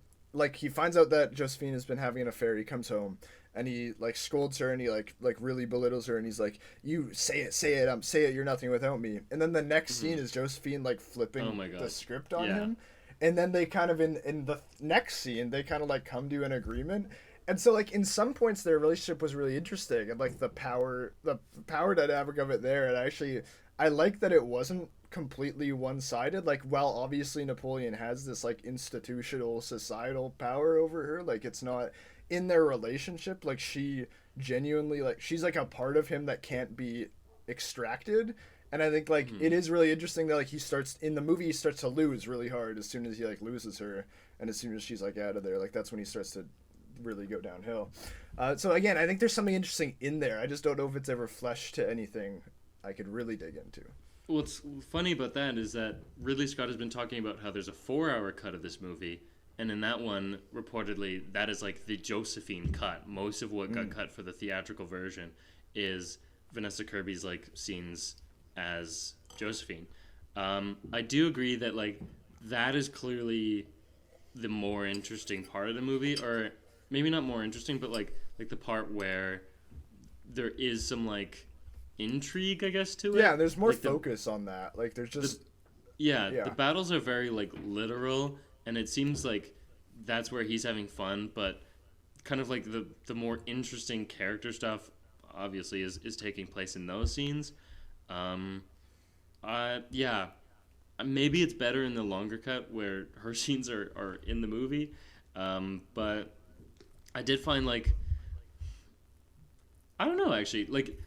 finds out that Josephine has been having an affair. He comes home and he like scolds her and he like really belittles her and he's like, "You say it, say it, you're nothing without me." And then the next scene is Josephine like flipping the script on him. And then they kind of in the next scene they kind of like come to an agreement. And so, like, in some points, their relationship was really interesting, and like the power dynamic of it there. And I like that it wasn't completely one-sided. Like, while obviously Napoleon has this like institutional, societal power over her, like it's not in their relationship. Like, she genuinely, like, she's like a part of him that can't be extracted. And I think like it is really interesting that like he starts to lose really hard as soon as he like loses her, and as soon as she's like out of there, like that's when he starts to really go downhill. So again, I think there's something interesting in there. I just don't know if it's ever fleshed to anything I could really dig into. What's funny about that is that Ridley Scott has been talking about how there's a 4-hour cut of this movie, and in that one, reportedly, that is like the Josephine cut. Most of what got cut for the theatrical version is Vanessa Kirby's like scenes as Josephine. I do agree that like that is clearly the more interesting part of the movie, or maybe not more interesting, but like the part where there is some like intrigue, I guess, to it. Yeah, there's more like focus on that. Like there's just the battles are very like literal, and it seems like that's where he's having fun, but kind of like the more interesting character stuff obviously is taking place in those scenes. Maybe it's better in the longer cut where her scenes are in the movie, but I did find like I don't know actually like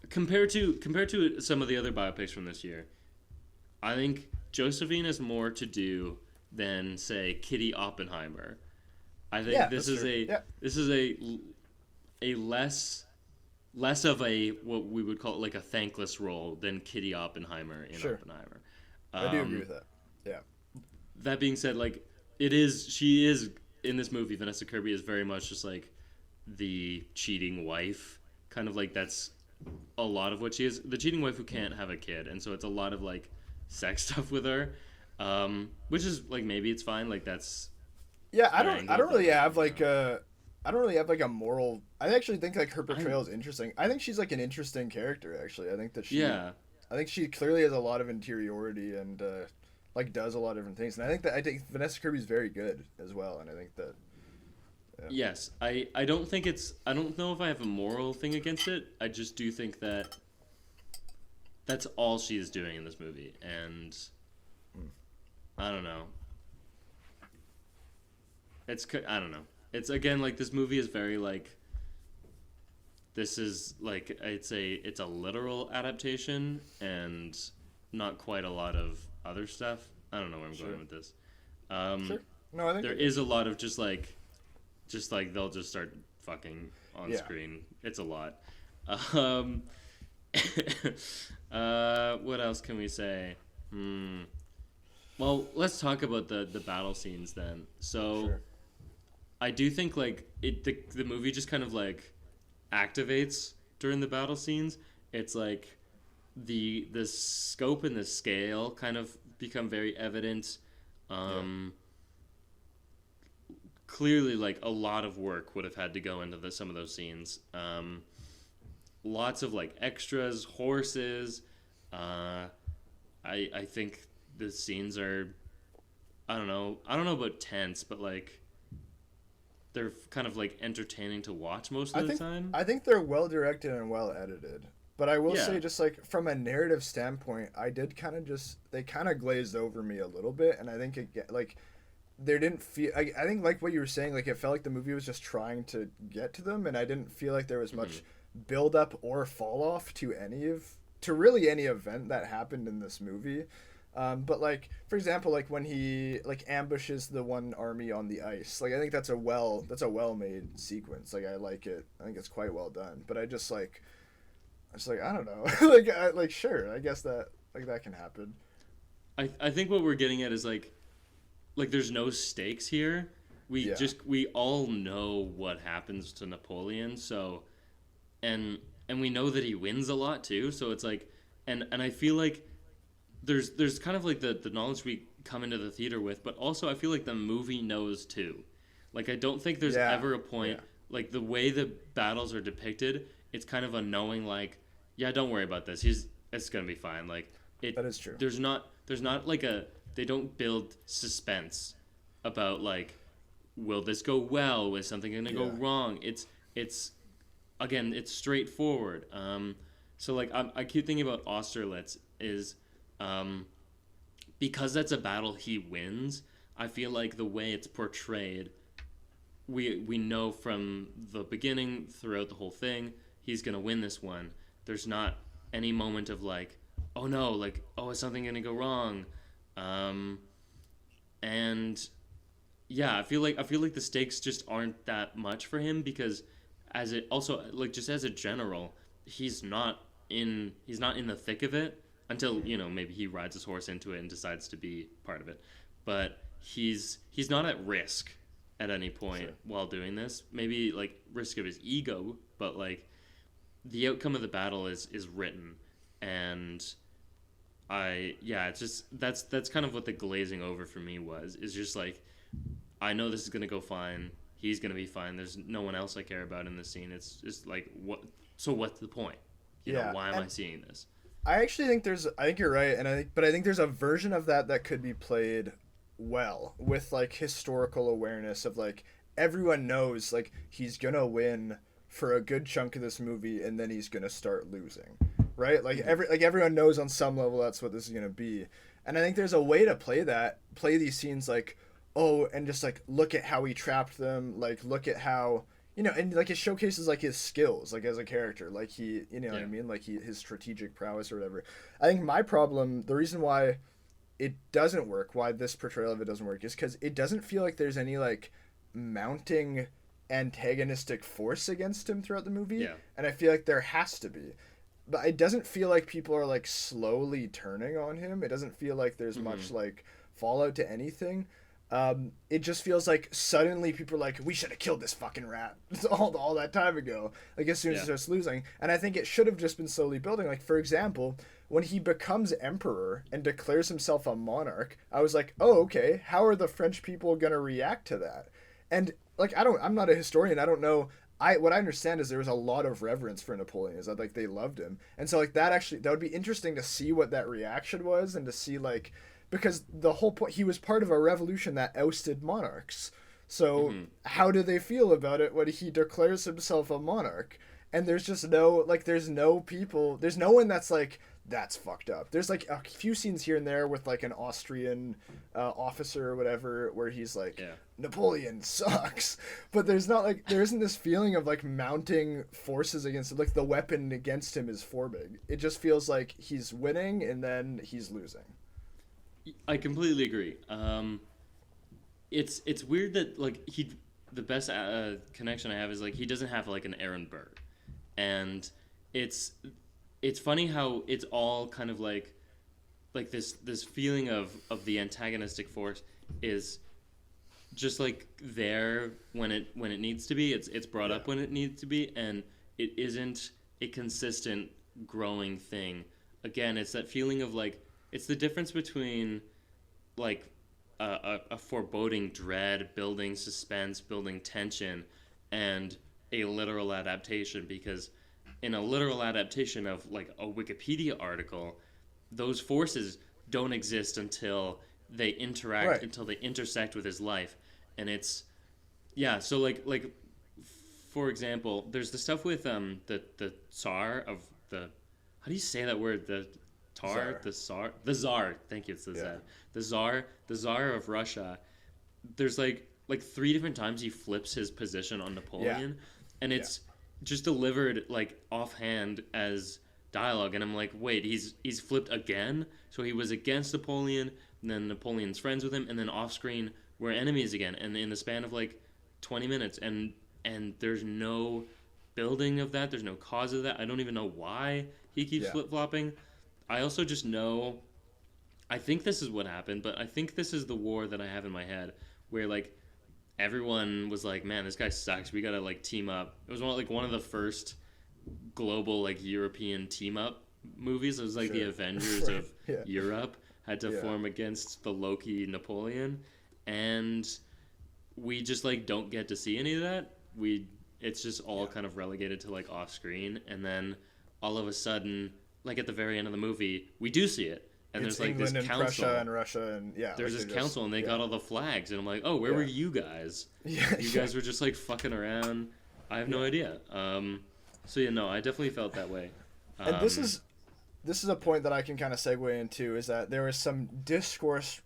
compared to some of the other biopics from this year, I think Josephine has more to do than say Kitty Oppenheimer. I think this is a less of a what we would call like a thankless role than Kitty Oppenheimer in Oppenheimer. I do agree with that. Yeah. That being said, like she is in this movie, Vanessa Kirby is very much just like the cheating wife, kind of like that's a lot of what she is. The cheating wife who can't have a kid, and so it's a lot of like sex stuff with her, which is like maybe it's fine. Like that's I don't really have like a moral. I actually think like her portrayal is interesting. I think she's like an interesting character. Actually, I think that I think she clearly has a lot of interiority and like does a lot of different things. And I think Vanessa Kirby's very good as well. And I think that. Yeah. Yes, I don't think I don't know if I have a moral thing against it. I just do think that that's all she is doing in this movie, and I don't know. I don't know. It's again like this movie is very like. This is like it's a literal adaptation and not quite a lot of other stuff. I don't know where I'm going with this. Sure. No, I think there is a lot of just like they'll just start fucking on screen. It's a lot. What else can we say? Well, let's talk about the battle scenes then. So, I do think like the movie just kind of like activates during the battle scenes. It's like the scope and the scale kind of become very evident. Clearly, like a lot of work would have had to go into some of those scenes. Lots of like extras, horses. I think the scenes are, I don't know about tense, but like they're kind of like entertaining to watch most of the time. I think they're well directed and well edited. But I will Yeah. say, just like from a narrative standpoint, I did kind of they kind of glazed over me a little bit, and I think like there didn't feel. I think like what you were saying, like it felt like the movie was just trying to get to them, and I didn't feel like there was Hmm. much build up or fall off to really any event that happened in this movie. But like for example, like when he like ambushes the one army on the ice, like I think that's a well made sequence. Like I like it. I think it's quite well done. But I just like I don't know. Like sure, I guess that like that can happen. I think what we're getting at is like there's no stakes here. Yeah. We all know what happens to Napoleon, so and and we know that he wins a lot too, so it's like and I feel like there's kind of like the knowledge we come into the theater with, but also I feel like the movie knows too. Like I don't think there's Yeah. ever a point Yeah. like the way the battles are depicted, it's kind of a knowing like, yeah, don't worry about this. He's it's gonna be fine. Like it That is true. there's not like a they don't build suspense about like will this go well? Is something gonna go Yeah. wrong? It's again it's straightforward. So like I keep thinking about Austerlitz is um, because that's a battle he wins. I feel like the way it's portrayed, we know from the beginning throughout the whole thing, he's gonna win this one. There's not any moment of like, oh no, like oh is something gonna go wrong, um, and yeah, I feel like the stakes just aren't that much for him because as it also like just as a general, he's not in the thick of it until you know maybe he rides his horse into it and decides to be part of it, but he's not at risk at any point Sure. while doing this. Maybe like risk of his ego, but like the outcome of the battle is written, and I yeah, it's just that's kind of what the glazing over for me was. Is just like I know this is gonna go fine. He's gonna be fine. There's no one else I care about in this scene. It's just like what? So what's the point? You know, Yeah. why am And I seeing this? I actually think I think you're right, but I think there's a version of that that could be played well with like historical awareness of like everyone knows like he's gonna win for a good chunk of this movie and then he's gonna start losing, right? Like Mm-hmm. everyone knows on some level that's what this is gonna be, and I think there's a way to play these scenes like oh and just like look at how he trapped them, like look at how and like it showcases like his skills, like as a character, like he, what I Yeah. mean, like his strategic prowess or whatever. I think my problem, the reason why it doesn't work, why this portrayal of it doesn't work, is because it doesn't feel like there's any like mounting antagonistic force against him throughout the movie, Yeah. and I feel like there has to be. But it doesn't feel like people are like slowly turning on him. It doesn't feel like there's Mm-hmm. much like fallout to anything. It just feels like suddenly people are like, we should have killed this fucking rat all that time ago. Like as soon as he Yeah. starts losing, and I think it should have just been slowly building. Like for example, when he becomes emperor and declares himself a monarch, I was like, oh okay, how are the French people gonna react to that? And like I'm not a historian. I don't know. What I understand is there was a lot of reverence for Napoleon. Is that like they loved him, and so like that would be interesting to see what that reaction was and to see like because the whole point he was part of a revolution that ousted monarchs. So Mm-hmm. how do they feel about it when he declares himself a monarch? And there's just there's no one that's like that's fucked up. There's like a few scenes here and there with like an Austrian officer or whatever where he's like Yeah. Napoleon sucks, but there isn't this feeling of like mounting forces against him. Like the weapon against him is forming. It just feels like he's winning and then he's losing. I completely agree. It's weird that like the best connection I have is like he doesn't have like an Aaron Burr, and it's it's funny how it's all kind of like this feeling of the antagonistic force is just like there when it needs to be. It's brought Yeah. up when it needs to be, and it isn't a consistent growing thing. Again, it's that feeling of like it's the difference between like a foreboding dread, building suspense, building tension, and a literal adaptation. Because in a literal adaptation of like a Wikipedia article, those forces don't exist until they interact, Right. until they intersect with his life, and it's yeah. So like for example, there's the stuff with the Tsar of the how do you say that word? The Tsar. Thank you. It's the Z. The Tsar of Russia. There's like three different times he flips his position on Napoleon, and it's just delivered like offhand as dialogue, and I'm like, wait, he's flipped again? So he was against Napoleon, and then Napoleon's friends with him, and then off screen we're enemies again, and in the span of like 20 minutes, and there's no building of that, there's no cause of that. I don't even know why he keeps flip-flopping. I also just know, I think this is what happened, but I think this is the war that I have in my head, where like everyone was like, man, this guy sucks, we gotta like team up. It was one of the first global like European team up movies. It was like the Avengers of Europe had to form against the Loki Napoleon, and we just like don't get to see any of that. It's just all kind of relegated to like off screen, and then all of a sudden, like at the very end of the movie, we do see it, and it's there's like England this and council, Prussia and Russia, and there's this council, and they got all the flags, and I'm like, oh, where were you guys? You guys were just like fucking around. I have no idea. So no, I definitely felt that way. And this is a point that I can kind of segue into, is that there was some discourse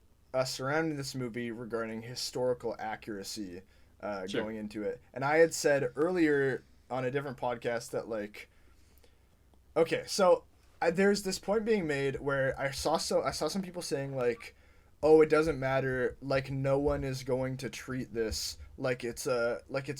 surrounding this movie regarding historical accuracy going into it. And I had said earlier on a different podcast that like, okay, so there's this point being made where I saw some people saying like, oh, it doesn't matter, like no one is going to treat this like it's a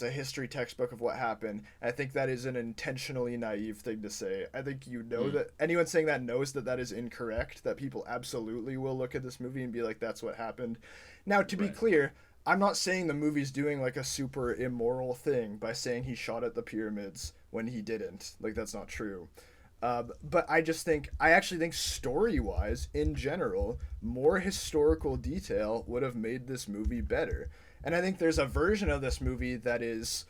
history textbook of what happened. I think that is an intentionally naive thing to say. I think that anyone saying that knows that is incorrect, that people absolutely will look at this movie and be like, that's what happened. Now, to be clear, I'm not saying the movie's doing like a super immoral thing by saying he shot at the pyramids when he didn't. Like, that's not true. But I actually think story-wise, in general, more historical detail would have made this movie better. And I think there's a version of this movie that is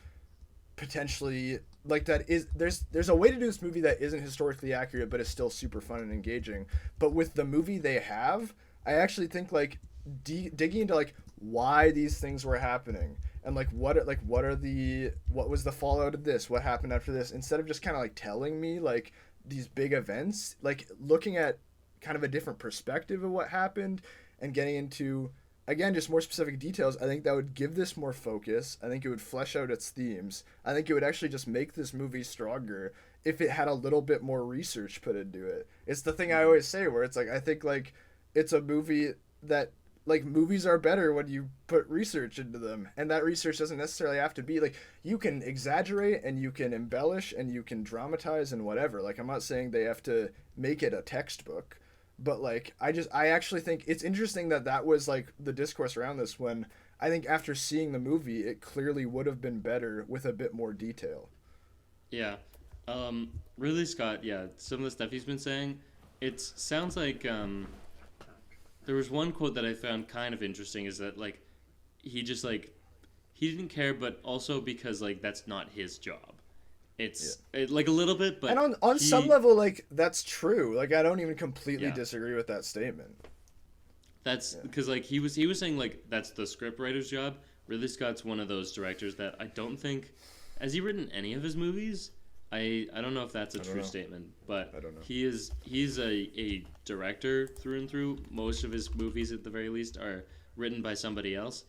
potentially like there's a way to do this movie that isn't historically accurate but is still super fun and engaging. But with the movie they have, I actually think like digging into like why these things were happening and like what was the fallout of this, what happened after this, instead of just kind of like telling me like these big events, like looking at kind of a different perspective of what happened and getting into, again, just more specific details. I think that would give this more focus. I think it would flesh out its themes. I think it would actually just make this movie stronger if it had a little bit more research put into it. It's the thing I always say where it's like, I think like it's a movie that like movies are better when you put research into them, and that research doesn't necessarily have to be like, you can exaggerate and you can embellish and you can dramatize and whatever. Like, I'm not saying they have to make it a textbook, but like I actually think it's interesting that was like the discourse around this, when I think after seeing the movie it clearly would have been better with a bit more detail. Ridley Scott, some of the stuff he's been saying, it sounds like there was one quote that I found kind of interesting, is that like he just like he didn't care, but also because like that's not his job. Like a little bit, but and on some level, like that's true. Like I don't even completely disagree with that statement. That's because like he was saying like that's the script writer's job. Ridley Scott's one of those directors that I don't think has he written any of his movies. I don't know if that's a true statement, but he's a director through and through. Most of his movies, at the very least, are written by somebody else,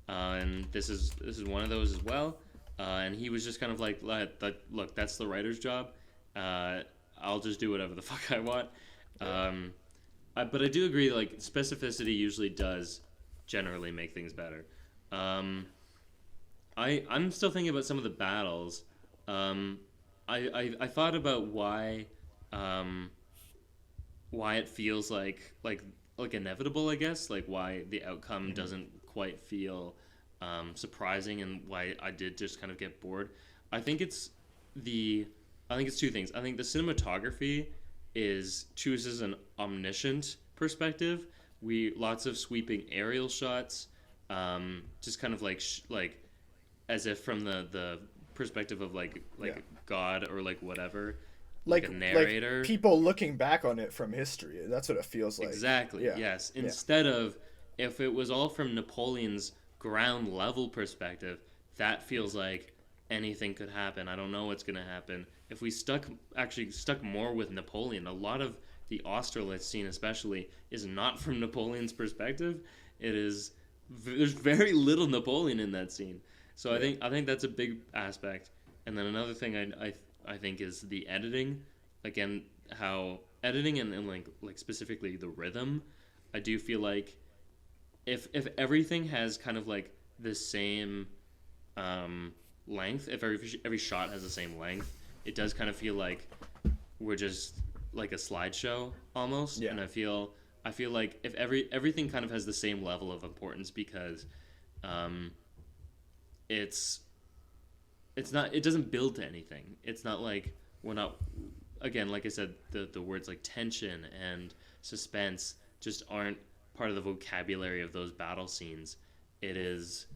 and this is one of those as well. And he was just kind of like, look, that's the writer's job. I'll just do whatever the fuck I want. But I do agree, like specificity usually does generally make things better. I'm still thinking about some of the battles. I thought about why it feels like inevitable, I guess, like why the outcome doesn't quite feel surprising, and why I did just kind of get bored. I think it's two things. I think the cinematography chooses an omniscient perspective. Lots of sweeping aerial shots, just kind of like as if from the perspective of like God or like whatever, like a narrator, like people looking back on it from history. That's what it feels like. Exactly. Yes. Instead of, if it was all from Napoleon's ground level perspective, that feels like anything could happen. I don't know what's gonna happen. If we stuck more with Napoleon, a lot of the Austerlitz scene especially is not from Napoleon's perspective. It is there's very little Napoleon in that scene. So I think that's a big aspect. And then another thing I think is the editing. Again, how editing and like specifically the rhythm. I do feel like if everything has kind of like the same length, if every shot has the same length, it does kind of feel like we're just like a slideshow almost. Yeah. And I feel like if everything kind of has the same level of importance because it doesn't build to anything. It's not like we're not, again, like I said, the words like tension and suspense just aren't part of the vocabulary of those battle scenes. It is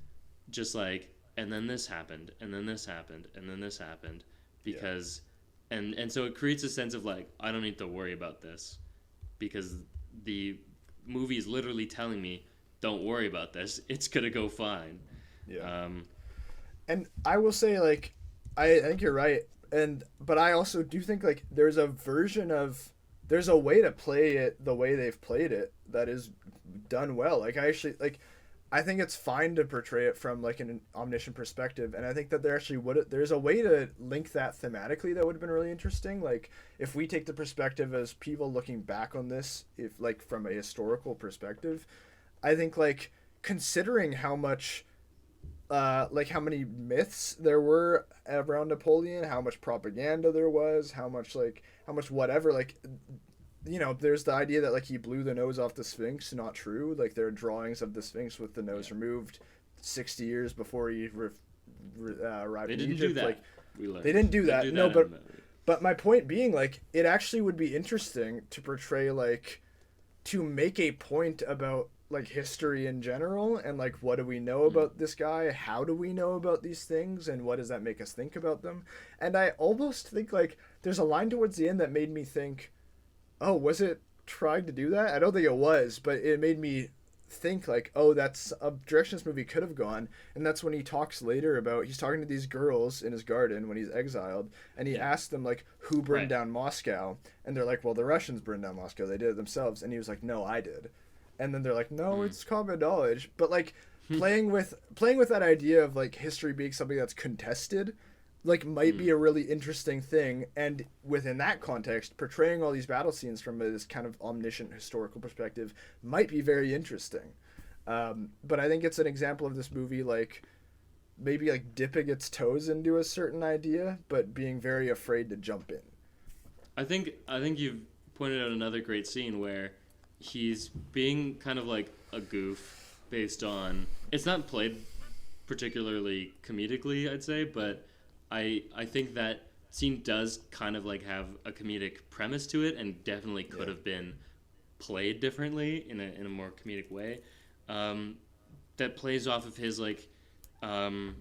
just like, and then this happened, and then this happened, and then this happened, because and so it creates a sense of like, I don't need to worry about this because the movie is literally telling me, don't worry about this, it's gonna go fine. And I will say, like, I think you're right, but I also do think like there's a way to play it the way they've played it that is done well. Like I think it's fine to portray it from like an omniscient perspective, and I think that there's a way to link that thematically that would have been really interesting. Like if we take the perspective as people looking back on this, if like from a historical perspective, I think like considering how much like how many myths there were around Napoleon, how much propaganda there was, how much whatever, like, you know, there's the idea that like he blew the nose off the Sphinx. Not true. Like there are drawings of the Sphinx with the nose removed 60 years before he arrived in Egypt. Do that. Like they didn't do that. No, but my point being, like, it actually would be interesting to portray, like, to make a point about like history in general and like what do we know about this guy, how do we know about these things, and what does that make us think about them. And I almost think like there's a line towards the end that made me think, oh, was it trying to do that? I don't think it was, but it made me think like, oh, that's a direction this movie could have gone. And that's when he talks later about, he's talking to these girls in his garden when he's exiled, and he asked them like, who burned down Moscow? And they're like, well, the Russians burned down Moscow, they did it themselves. And he was like, no, I did. And then they're like, no, it's common knowledge. But like playing with that idea of like history being something that's contested, like might be a really interesting thing. And within that context, portraying all these battle scenes from this kind of omniscient historical perspective might be very interesting. But I think it's an example of this movie like maybe like dipping its toes into a certain idea, but being very afraid to jump in. I think you've pointed out another great scene where he's being kind of like a goof based on, it's not played particularly comedically, I'd say, but I think that scene does kind of like have a comedic premise to it and definitely could have been played differently in a more comedic way, that plays off of his like I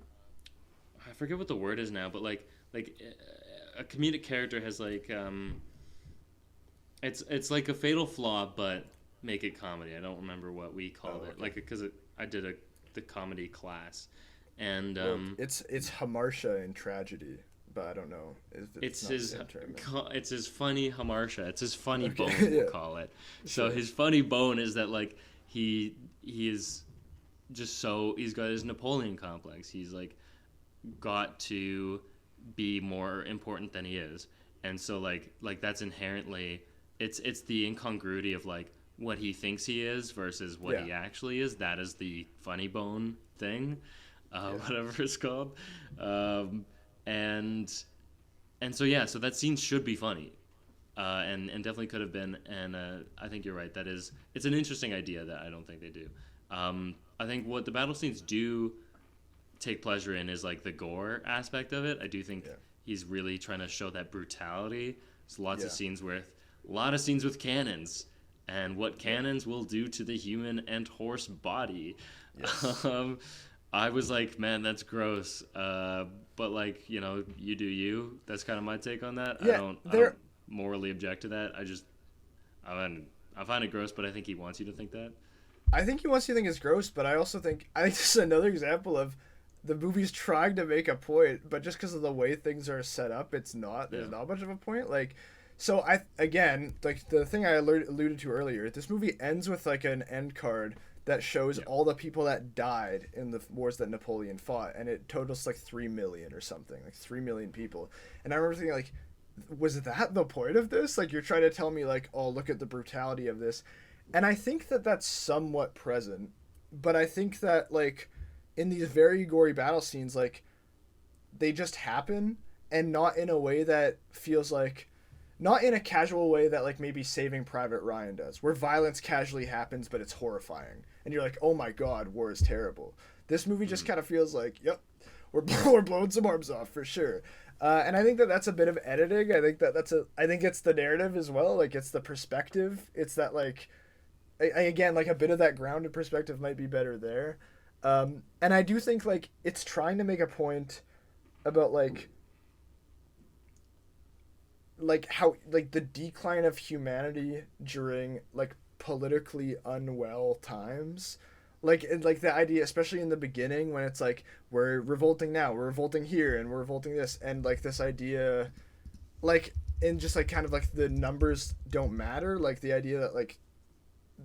forget what the word is now, but like a comedic character has like it's like a fatal flaw, but make it comedy. I don't remember what we called it. Like, because I did the comedy class, and it's hamartia in tragedy, but I don't know. It's his funny hamartia. It's his funny bone, we'll call it. So his funny bone is that like he is just so, he's got his Napoleon complex. He's like got to be more important than he is, and so like that's inherently. It's the incongruity of like what he thinks he is versus what he actually is. That is the funny bone thing, whatever it's called, and so so that scene should be funny, and definitely could have been. And I think you're right. It's an interesting idea that I don't think they do. I think what the battle scenes do take pleasure in is like the gore aspect of it. I do think he's really trying to show that brutality. There's lots of scenes with. A lot of scenes with cannons and what cannons will do to the human and horse body. Yes. I was like, man, that's gross. But like, you know, you do you. That's kind of my take on that. Yeah, I don't morally object to that. I find it gross, but I think he wants you to think that. I think he wants you to think it's gross, but I think this is another example of the movie's trying to make a point, but just because of the way things are set up, it's not. There's not much of a point. Like, so again, like the thing I alluded to earlier, this movie ends with like an end card that shows all the people that died in the wars that Napoleon fought, and it totals like 3 million or something, like 3 million people. And I remember thinking, like, was that the point of this? Like, you're trying to tell me, like, oh, look at the brutality of this. And I think that that's somewhat present, but I think that, like, in these very gory battle scenes, like, they just happen, and not in a way that feels like, not in a casual way that, like, maybe Saving Private Ryan does, where violence casually happens, but it's horrifying. And you're like, oh my god, war is terrible. This movie just kind of feels like, yep, we're blowing some arms off, for sure. And I think that that's a bit of editing. I think I think it's the narrative as well. Like, it's the perspective. It's that, like, again, like, a bit of that grounded perspective might be better there. And I do think, like, it's trying to make a point about, like how, like, the decline of humanity during, like, politically unwell times, like the idea, especially in the beginning, when it's like, we're revolting now, we're revolting here, and we're revolting this, and like this idea, like, in just like kind of like the numbers don't matter, like the idea that like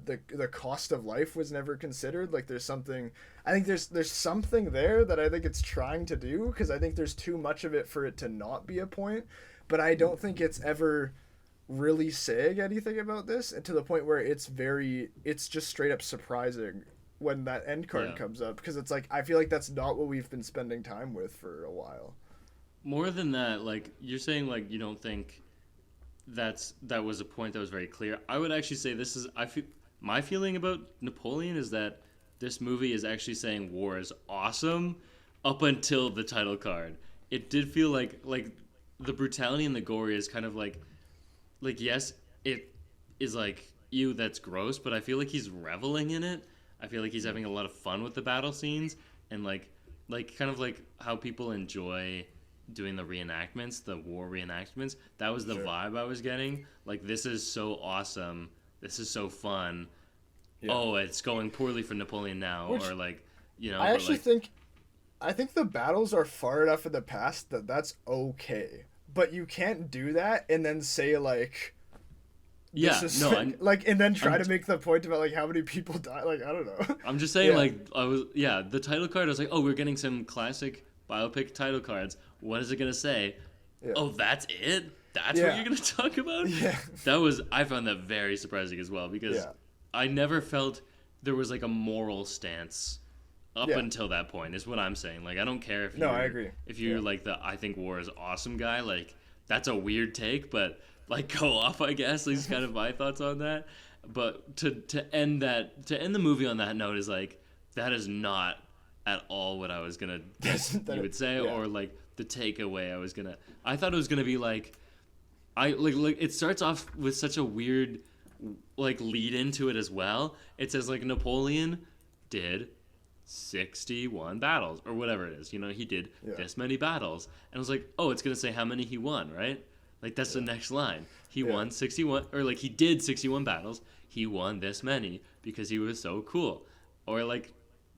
the cost of life was never considered. Like, there's something, I think there's something there that I think it's trying to do, because I think there's too much of it for it to not be a point, but I don't think it's ever really saying anything about this, and to the point where it's just straight up surprising when that end card comes up, because it's like, I feel like that's not what we've been spending time with for a while. More than that, like, you're saying, like, you don't think that was a point that was very clear. I would actually say my feeling about Napoleon is that this movie is actually saying war is awesome up until the title card. It did feel like the brutality and the gory is kind of like, yes, it is like, ew, that's gross, but I feel like he's reveling in it. I feel like he's having a lot of fun with the battle scenes, and like kind of like how people enjoy doing the reenactments, the war reenactments. That was the vibe I was getting. Like, this is so awesome. This is so fun. Yeah. Oh, it's going poorly for Napoleon now. Or like, you know. I actually I think the battles are far enough in the past that that's okay. But you can't do that and then say, like, and then try to make the point about, like, how many people die. Like, I don't know. I'm just saying, the title card, I was like, oh, we're getting some classic biopic title cards. What is it going to say? Yeah. Oh, that's it? That's what you're going to talk about? Yeah. I found that very surprising as well, because I never felt there was, like, a moral stance up until that point, is what I'm saying. Like, I don't care if I agree. If you're like the I think war is awesome guy, like, that's a weird take, but, like, go off, I guess. These kind of my thoughts on that. But to end the movie on that note is like, that is not at all what I was gonna you would say, or like the takeaway I thought it was gonna be like, it starts off with such a weird, like, lead into it as well. It says, like, Napoleon did 61 battles, or whatever it is, you know, he did this many battles, and I was like, oh, it's gonna say how many he won, right? Like, that's the next line. He won 61, or like, he did 61 battles, he won this many because he was so cool, or like,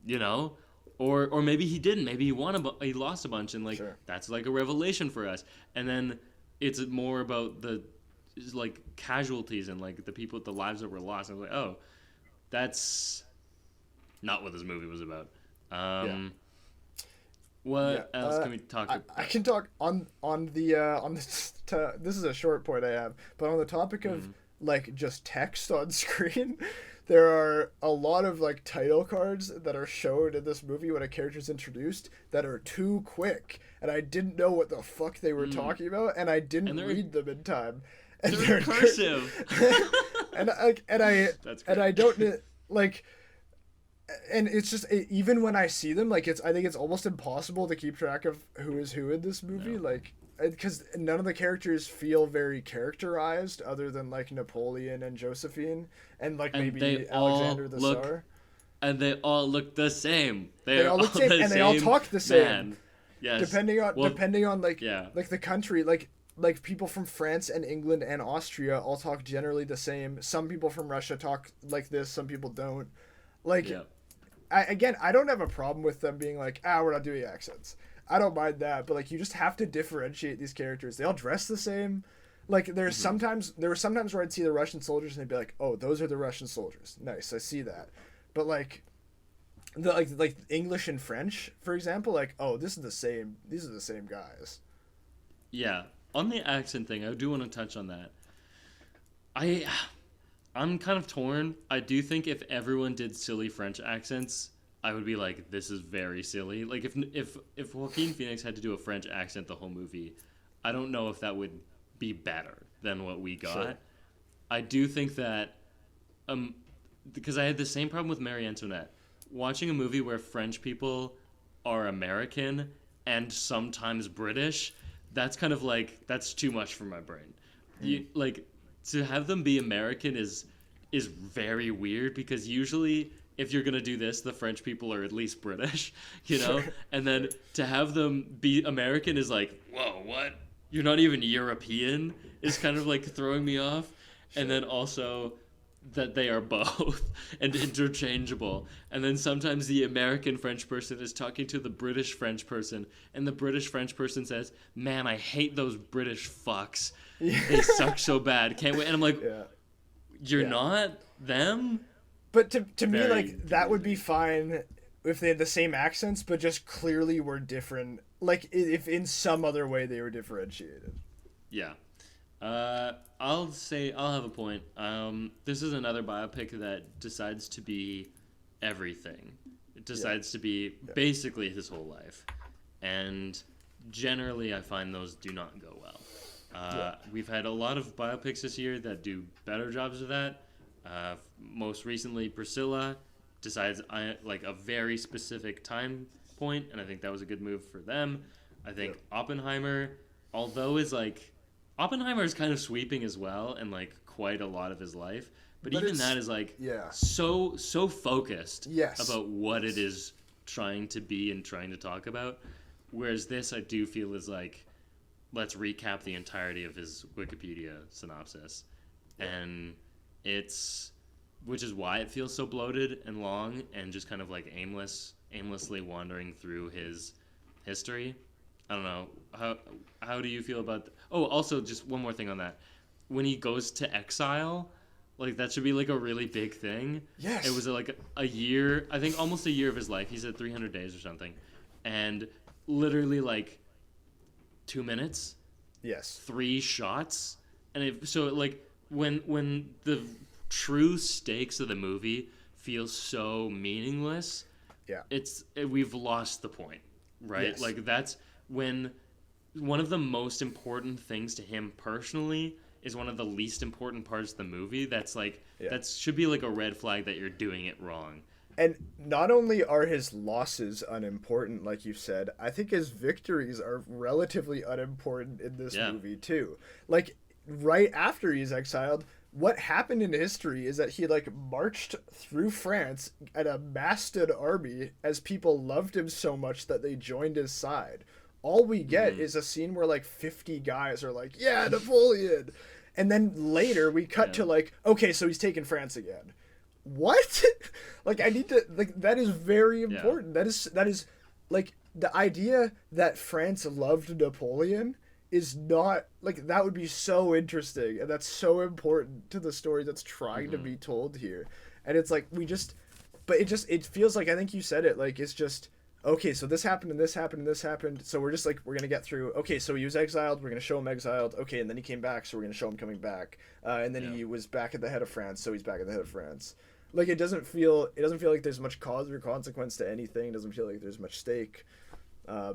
you know, or maybe he didn't, maybe he lost a bunch, and like, that's like a revelation for us. And then it's more about the, like, casualties and like the lives that were lost. I was like, oh, that's not what this movie was about. What else can we talk about? I can talk on this. This is a short point I have, but on the topic of like just text on screen, there are a lot of, like, title cards that are shown in this movie when a character's introduced that are too quick, and I didn't know what the fuck they were talking about, and I didn't read them in time. And they're cursive. and I don't, like. And it's just, even when I see them, like, I think it's almost impossible to keep track of who is who in this movie, like, because none of the characters feel very characterized, other than, like, Napoleon and Josephine, and, like, maybe Alexander the Tsar. And they all look the same. They all look the same, and they all talk the same. Man. Yes. Depending on like the country, like people from France and England and Austria all talk generally the same. Some people from Russia talk like this, some people don't. Like, I don't have a problem with them being like, we're not doing accents. I don't mind that, but like you just have to differentiate these characters. They all dress the same. Like there were sometimes where I'd see the Russian soldiers and they'd be like, oh, those are the Russian soldiers. Nice, I see that. But like like English and French, for example, like, oh, this is the same. These are the same guys. Yeah, on the accent thing, I do want to touch on that. I'm kind of torn. I do think if everyone did silly French accents, I would be like, this is very silly. Like if Joaquin Phoenix had to do a French accent the whole movie, I don't know if that would be better than what we got. Sure. I do think that because I had the same problem with Marie Antoinette. Watching a movie where French people are American and sometimes British, that's kind of like, that's too much for my brain. Like, to have them be American is very weird, because usually if you're going to do this, the French people are at least British, you know? Sure. And then to have them be American is like, whoa, what? You're not even European is kind of like throwing me off. Sure. And then also that they are both and interchangeable. And then sometimes the American French person is talking to the British French person, and the British French person says, man, I hate those British fucks. Yeah. They suck so bad. Can't wait. And I'm like, you're not them? But to me, like, that would be fine if they had the same accents, but just clearly were different. Like, if in some other way they were differentiated. Yeah. I'll have a point. This is another biopic that decides to be everything. It decides to be basically his whole life. And generally I find those do not go well. We've had a lot of biopics this year that do better jobs of that. Most recently, Priscilla decides like a very specific time point, and I think that was a good move for them. I think Oppenheimer, although Oppenheimer is kind of sweeping as well, and like quite a lot of his life, but even that is like so focused about what it is trying to be and trying to talk about. Whereas this, I do feel, is like, let's recap the entirety of his Wikipedia synopsis, and which is why it feels so bloated and long and just kind of like aimlessly wandering through his history. I don't know. How do you feel about also just one more thing on that. When he goes to exile, like that should be like a really big thing. Yes. It was like a year, I think almost a year of his life. He said 300 days or something. And literally like 2 minutes. Yes. 3 shots. And so like when the true stakes of the movie feel so meaningless, we've lost the point, right? Yes. Like that's when one of the most important things to him personally is one of the least important parts of the movie. That's like that should be like a red flag that you're doing it wrong. And not only are his losses unimportant, like you said, I think his victories are relatively unimportant in this movie too. Like right after he's exiled, what happened in history is that he like marched through France and amassed an army as people loved him so much that they joined his side. All we get is a scene where like 50 guys are like, yeah, Napoleon. And then later we cut to like, okay, so he's taken France again. What? Like I need to like that is very important. That is like the idea that France loved Napoleon is not like that would be so interesting, and that's so important to the story that's trying to be told here. And it's like it feels like, I think you said it, like it's just okay, so this happened and this happened and this happened, so we're just like we're gonna get through. Okay, so he was exiled, we're gonna show him exiled. Okay, and then he came back, so we're gonna show him coming back. And then he was back at the head of France, so he's back at the head of France. Like it doesn't feel like there's much cause or consequence to anything. It doesn't feel like there's much stake. I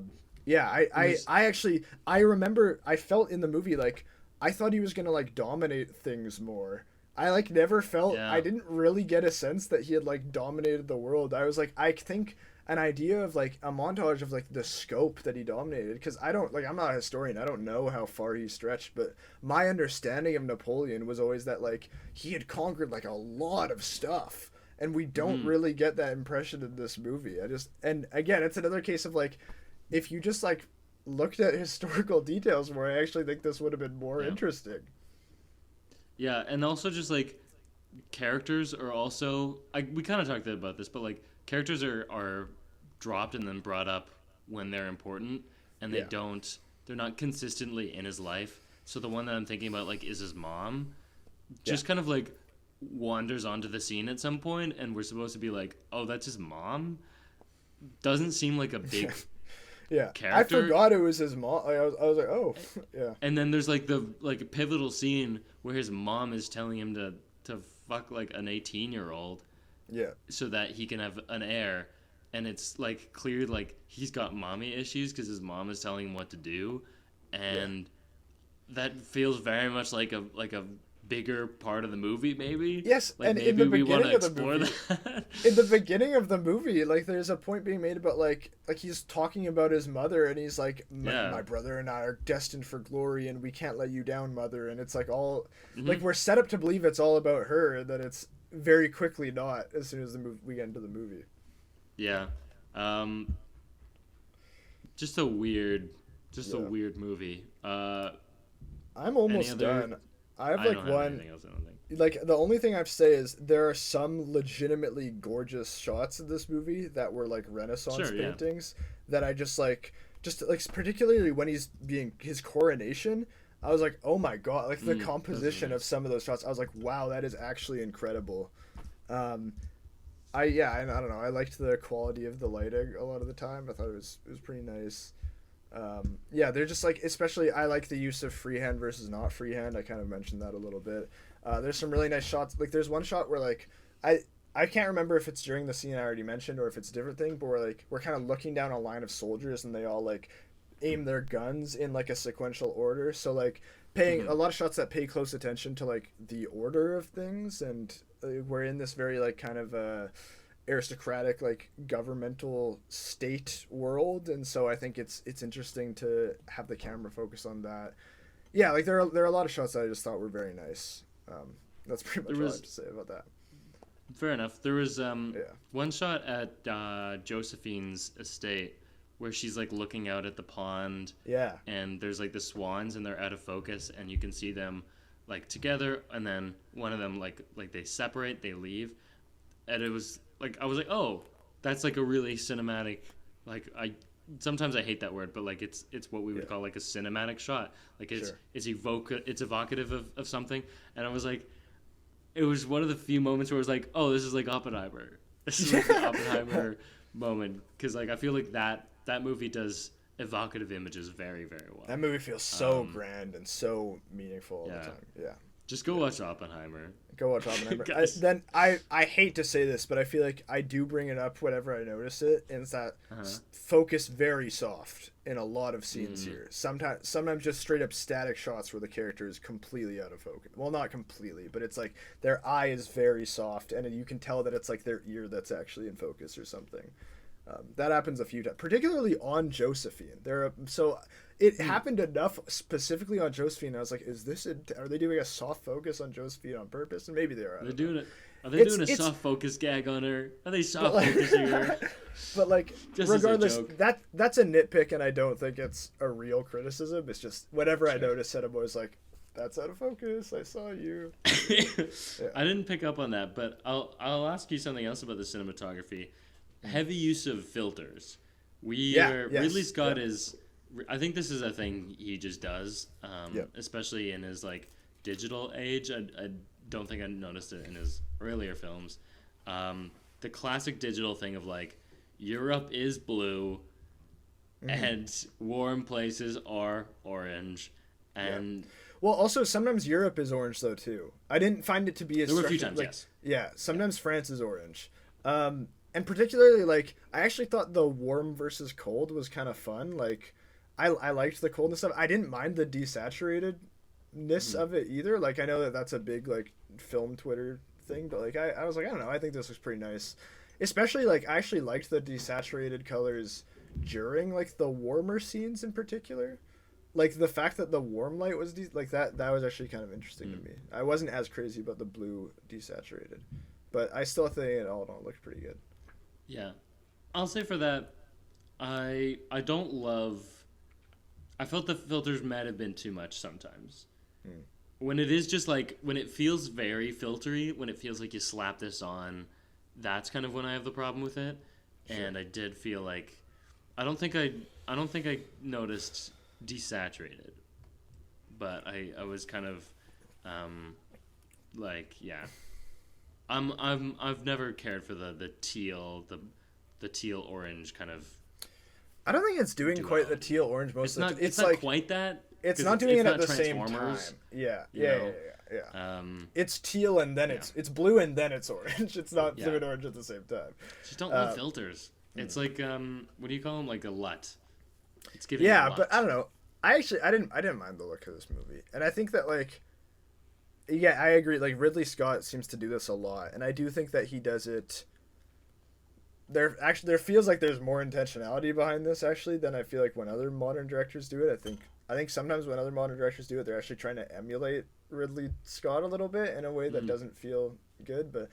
remember I felt in the movie like I thought he was gonna like dominate things more. I like never felt I didn't really get a sense that he had like dominated the world. I was like, I think an idea of like a montage of like the scope that he dominated, because I'm not a historian, I don't know how far he stretched, but my understanding of Napoleon was always that like he had conquered like a lot of stuff, and we don't really get that impression in this movie. And again, it's another case of like, if you just like looked at historical details more, I actually think this would have been more interesting. Yeah, and also just like characters are also we kind of talked about this, but like characters are dropped and then brought up when they're important, and they're not consistently in his life. So the one that I'm thinking about, like, is his mom, just kind of like wanders onto the scene at some point, and we're supposed to be like, oh, that's his mom. Doesn't seem like a big character. I forgot it was his mom. I was like, oh, yeah. And then there's like the pivotal scene where his mom is telling him to fuck like an 18-year-old, so that he can have an heir. And it's like clear like he's got mommy issues because his mom is telling him what to do, and that feels very much like a bigger part of the movie, maybe. Yes, like, and maybe in the we want beginning to of the explore movie, that. in the beginning of the movie, like there's a point being made about like he's talking about his mother, and he's like, my brother and I are destined for glory, and we can't let you down, mother. And it's like all like we're set up to believe it's all about her, and that it's very quickly not as soon as we get into the movie. Yeah, just a weird movie. I'm almost done. I have like one. Anything else, I don't think. Like the only thing I have to say is there are some legitimately gorgeous shots in this movie that were like Renaissance paintings that I just like particularly when he's being his coronation. I was like, oh my god, like the composition of some of those shots. I was like, wow, that is actually incredible. I don't know. I liked the quality of the lighting a lot of the time. I thought it was pretty nice. They're just like, especially I like the use of freehand versus not freehand. I kind of mentioned that a little bit. There's some really nice shots. Like there's one shot where like I can't remember if it's during the scene I already mentioned or if it's a different thing, but we're kind of looking down a line of soldiers and they all like aim their guns in like a sequential order. So like paying a lot of shots that pay close attention to like the order of things, and we're in this very like kind of aristocratic like governmental state world, and so I think it's interesting to have the camera focus on that. Yeah, like there are a lot of shots that I just thought were very nice. That's pretty much all I have to say about that. Fair enough. There was one shot at Josephine's estate where she's like looking out at the pond. Yeah. And there's like the swans and they're out of focus and you can see them like together, and then one of them like they separate, they leave. And it was like I was like, "Oh, that's like a really cinematic, like sometimes I hate that word, but like it's what we would call like a cinematic shot. Like it's evocative of something." And I was like, it was one of the few moments where I was like, "Oh, this is like Oppenheimer. This is like the Oppenheimer moment," because like I feel like that movie does evocative images very, very well. That movie feels so grand and so meaningful all the time. Yeah. Just go watch Oppenheimer. Go watch Oppenheimer. I hate to say this, but I feel like I do bring it up whenever I notice it, and it's that focus very soft in a lot of scenes here. Sometimes just straight up static shots where the character is completely out of focus. Well, not completely, but it's like their eye is very soft, and you can tell that it's like their ear that's actually in focus or something. That happens a few times, particularly on Josephine. It happened enough specifically on Josephine. I was like, are they doing a soft focus on Josephine on purpose? And maybe they are. Are they doing a soft focus gag on her? Are they soft focusing her? But like, just regardless, that's a nitpick, and I don't think it's a real criticism. It's just whenever I notice it, I'm always like, that's out of focus. I saw you. I didn't pick up on that, but I'll ask you something else about the cinematography. Heavy use of filters. Ridley Scott is. I think this is a thing he just does, especially in his like digital age. I don't think I noticed it in his earlier films. The classic digital thing of like Europe is blue, and warm places are orange, and well, also sometimes Europe is orange though too. I didn't find it to be as. There were a few times, yes. Yeah, sometimes France is orange. And particularly, like, I actually thought the warm versus cold was kind of fun. Like, I liked the coldness of it. I didn't mind the desaturatedness of it either. Like, I know that's a big, like, film Twitter thing, but, like, I was like, I don't know. I think this looks pretty nice. Especially, like, I actually liked the desaturated colors during, like, the warmer scenes in particular. Like, the fact that the warm light was, that was actually kind of interesting to me. I wasn't as crazy about the blue desaturated. But I still think it all in all looked pretty good. Yeah. I'll say for that, I don't love... I felt the filters might have been too much sometimes. When it is just like... When it feels very filtery, when it feels like you slap this on that's kind of when I have the problem with it. Sure. And I did feel like I don't think I noticed desaturated, but I was kind of like, yeah. I've never cared for the teal orange kind of. I don't think it's doing quite the teal orange most of the time. It's not quite that. It's not doing it at the same time. Yeah. It's teal and then it's blue and then it's orange. It's not blue and orange at the same time. Just don't love filters. It's like what do you call them? Like a LUT. It's giving. Yeah, but I don't know. I didn't mind the look of this movie, and I think that like. Yeah, I agree. Like Ridley Scott seems to do this a lot, and I do think that he does it. There feels like there's more intentionality behind this actually than I feel like when other modern directors do it. I think sometimes when other modern directors do it, they're actually trying to emulate Ridley Scott a little bit in a way that doesn't feel good. But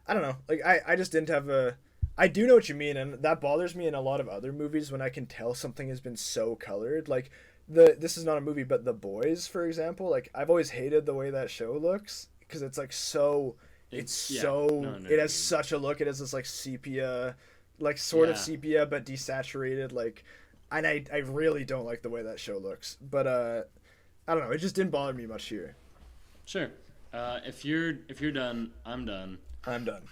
I don't know. Like I just didn't have a. I do know what you mean, and that bothers me in a lot of other movies when I can tell something has been so colored. Like this is not a movie, but The Boys, for example. Like I've always hated the way that show looks because it's like so. It has such a look. It has this like sepia, like sort of sepia but desaturated. Like, and I really don't like the way that show looks. But I don't know. It just didn't bother me much here. Sure. If you're done, I'm done. I'm done.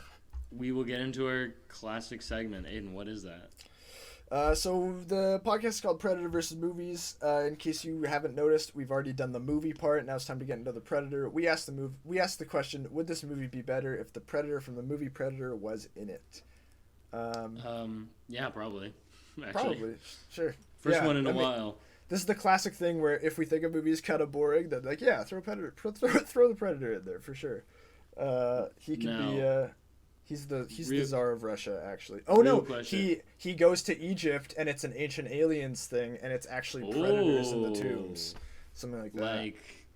We will get into our classic segment. Aidan, what is that? So the podcast is called Predator vs. Movies. In case you haven't noticed, we've already done the movie part. Now it's time to get into the Predator. We asked the question: would this movie be better if the Predator from the movie Predator was in it? Yeah, probably. Actually. Probably, sure. First one in a while. This is the classic thing where if we think a movie is kind of boring, then like throw the Predator in there for sure. He can be. He's the Tsar of Russia, actually. Oh no, question. He goes to Egypt and it's an ancient aliens thing, and it's actually predators in the tombs, something like that.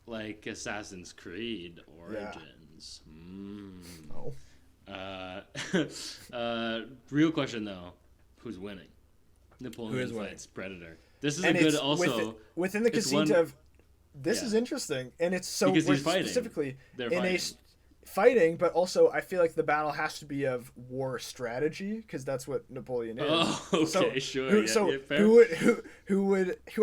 Like Assassin's Creed Origins. Yeah. Real question though, who's winning? Napoleon fights Predator. This is and a good also within the conceit of this is interesting, and it's so because he's fighting. Specifically They're in fighting. Fighting, but also I feel like the battle has to be of war strategy because that's what Napoleon is. Oh, okay, sure. Who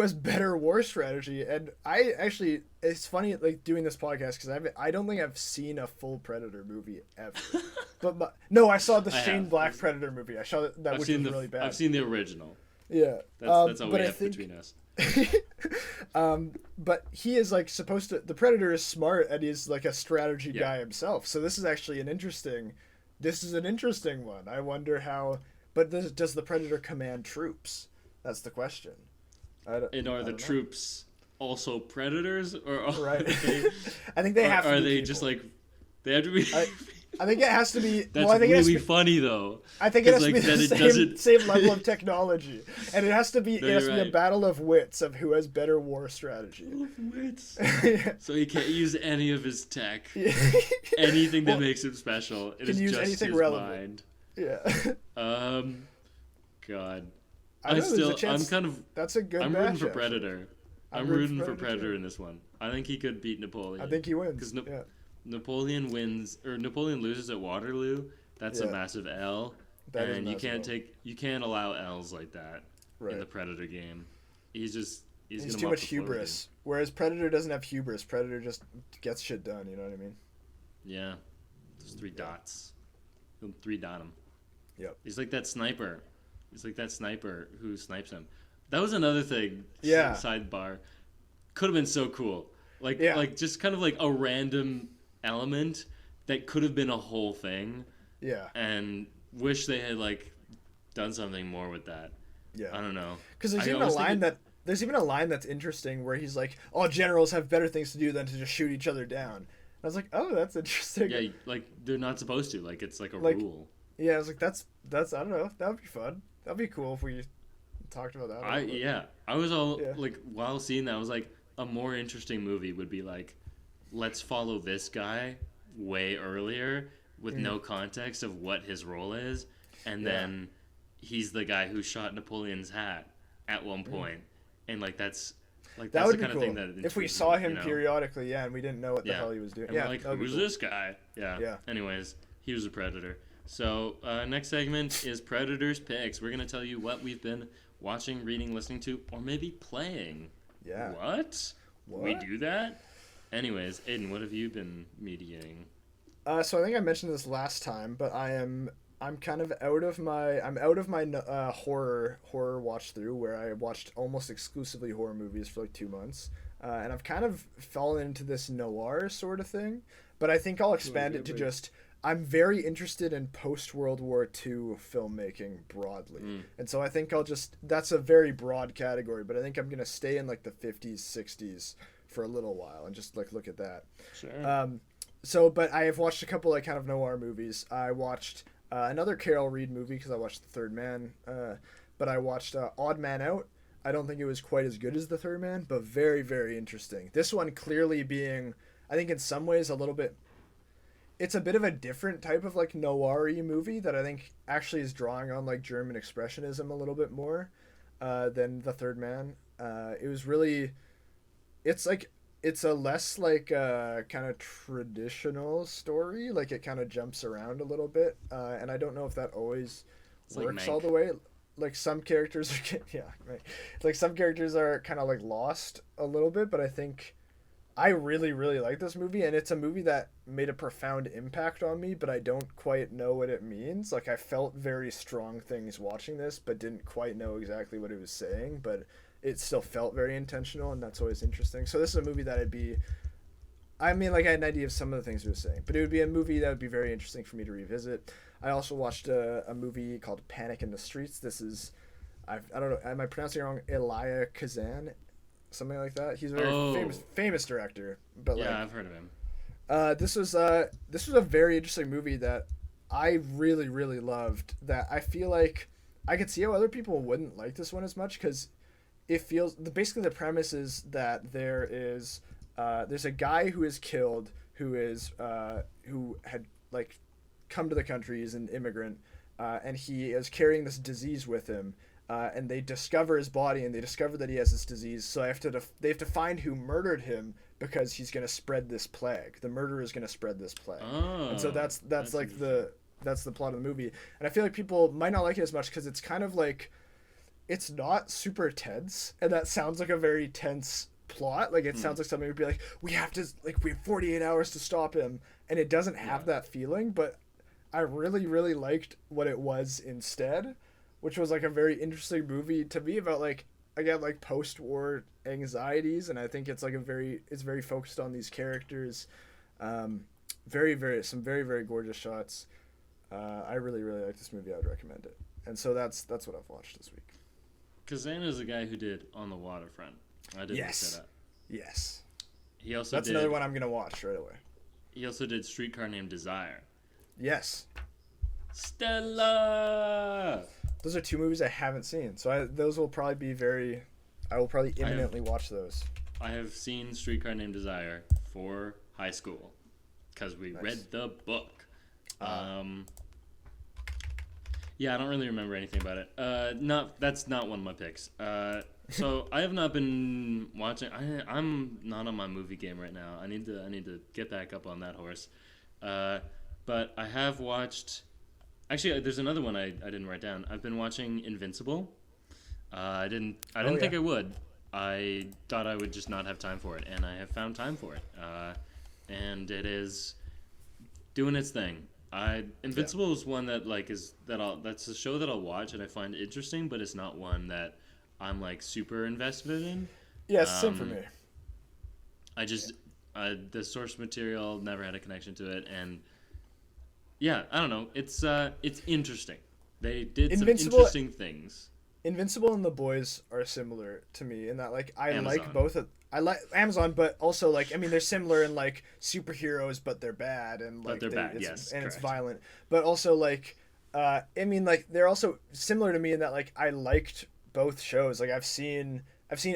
has better war strategy? And I actually, it's funny like doing this podcast because I don't think I've seen a full Predator movie ever. but no, I saw the Shane Black Predator movie. I saw that which was really bad. I've seen the original. Yeah, that's all we have between us. But he is like supposed to. The Predator is smart and he's like a strategy guy himself. So this is actually an interesting one. I wonder how. But does the Predator command troops? That's the question. And are the troops also predators, or right? I think they have to. Are be they people. just like they have to be? I think it has to be. That's I think really funny though. I think it has to be the same level of technology, and it has to be. It has to be a battle of wits of who has better war strategy. Wits. So he can't use any of his tech. Anything that makes him special. It is just his mind. Yeah. God. That's a good. I'm rooting for Predator. I'm rooting for Predator in this one. I think he could beat Napoleon. I think he wins. Because Napoleon wins or Napoleon loses at Waterloo. That's a massive L, and you can't allow L's like that in the Predator game. He's too much hubris. Whereas Predator doesn't have hubris. Predator just gets shit done. You know what I mean? Yeah, there's 3 dots. He'll 3-dot him. Yep. He's like that sniper. He's like that sniper who snipes him. That was another thing. Yeah. Sidebar. Could have been so cool. Like just kind of like a random element that could have been a whole thing. Yeah. And wish they had like done something more with that. Yeah. I don't know. Because there's even a line that's interesting where he's like, "All generals have better things to do than to just shoot each other down." I was like, "Oh, that's interesting." Yeah, like they're not supposed to. Like it's like a rule. Yeah, I was like, that's I don't know. That would be fun. That'd be cool if we talked about that. I was all like while seeing that I was like a more interesting movie would be like let's follow this guy way earlier with no context of what his role is, and then he's the guy who shot Napoleon's hat at one point, and like that's the would kind be of thing cool. that if we saw him periodically, and we didn't know what the hell he was doing. And we're like, who's this guy? Yeah. Anyways, he was a Predator. So next segment is Predator's Picks. We're gonna tell you what we've been watching, reading, listening to, or maybe playing. Yeah. What? We do that? Anyways, Aidan, what have you been mediating? So I think I mentioned this last time, but I'm kind of out of my horror watch through where I watched almost exclusively horror movies for like 2 months, and I've kind of fallen into this noir sort of thing. But I think I'll expand it to just I'm very interested in post World War II filmmaking broadly, and so I think that's a very broad category, but I think I'm gonna stay in like the 50s, 60s for a little while and just like look at that. Sure. But I have watched a couple like kind of noir movies. I watched another Carol Reed movie because I watched The Third Man. But I watched Odd Man Out. I don't think it was quite as good as The Third Man, but very, very interesting. This one clearly being, I think in some ways a little bit, it's a bit of a different type of like noir-y movie that I think actually is drawing on like German expressionism a little bit more than The Third Man. It was really, it's a less like kind of traditional story. Like it kind of jumps around a little bit, and I don't know if that always works all the way. Like some characters are, yeah, right. Like some characters are kind of like lost a little bit, but I think I really, really like this movie, and it's a movie that made a profound impact on me, but I don't quite know what it means. Like I felt very strong things watching this, but didn't quite know exactly what it was saying, but it still felt very intentional, and that's always interesting. So this is a movie that I had an idea of some of the things it was saying, but it would be a movie that would be very interesting for me to revisit. I also watched a movie called Panic in the Streets. This is, I don't know, am I pronouncing it wrong? Elia Kazan, something like that. He's a very famous director. But yeah, I've heard of him. This was a very interesting movie that I really, really loved. That I feel like I could see how other people wouldn't like this one as much because it feels basically the premise is that there's a guy who is killed who had like come to the country. He's an immigrant, and he is carrying this disease with him, and they discover his body and they discover that he has this disease, so they have to find who murdered him because he's going to spread this plague. The murderer is going to spread this plague. And so that's like that's the plot of the movie, and I feel like people might not like it as much because it's kind of like it's not super tense, and that sounds like a very tense plot. Like it sounds like somebody would be like, we have 48 hours to stop him, and it doesn't have that feeling. But I really, really liked what it was instead, which was like a very interesting movie to me about like, again, like post-war anxieties, and I think it's like it's very focused on these characters. Some very, very gorgeous shots. I really, really like this movie. I would recommend it, and so that's what I've watched this week. Kazan is the guy who did On the Waterfront. I didn't look that up. Yes. That's another one I'm gonna watch right away. He also did Streetcar Named Desire. Yes. Stella. Those are two movies I haven't seen, so those will probably be I will probably imminently watch those. I have seen Streetcar Named Desire for high school because we read the book. Yeah, I don't really remember anything about it. That's not one of my picks. So I have not been watching. I'm not on my movie game right now. I need to get back up on that horse. But I have watched. Actually, there's another one I didn't write down. I've been watching Invincible. I didn't think I would. I thought I would just not have time for it, and I have found time for it. And it is doing its thing. Invincible is one that that's a show that I'll watch and I find interesting, but it's not one that I'm like super invested in. Yeah, same for me. I just the source material never had a connection to it, and yeah, I don't know. It's interesting. They did some interesting things. Invincible and The Boys are similar to me in that like I Amazon. like both of. I like Amazon, but also like I mean they're similar in like superheroes, but they're bad and like it's violent. But also like I mean like they're also similar to me in that like I liked both shows. Like I've seen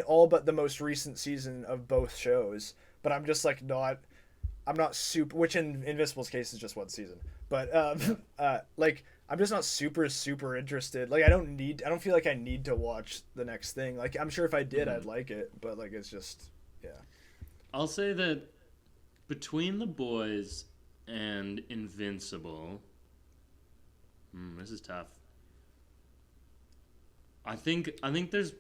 all but the most recent season of both shows, but I'm just like I'm not super. Which in Invincible's case is just one season, but like I'm just not super interested. Like I don't feel like I need to watch the next thing. Like I'm sure if I did I'd like it, but like it's just I'll say that between The Boys and Invincible, This is tough. I think there's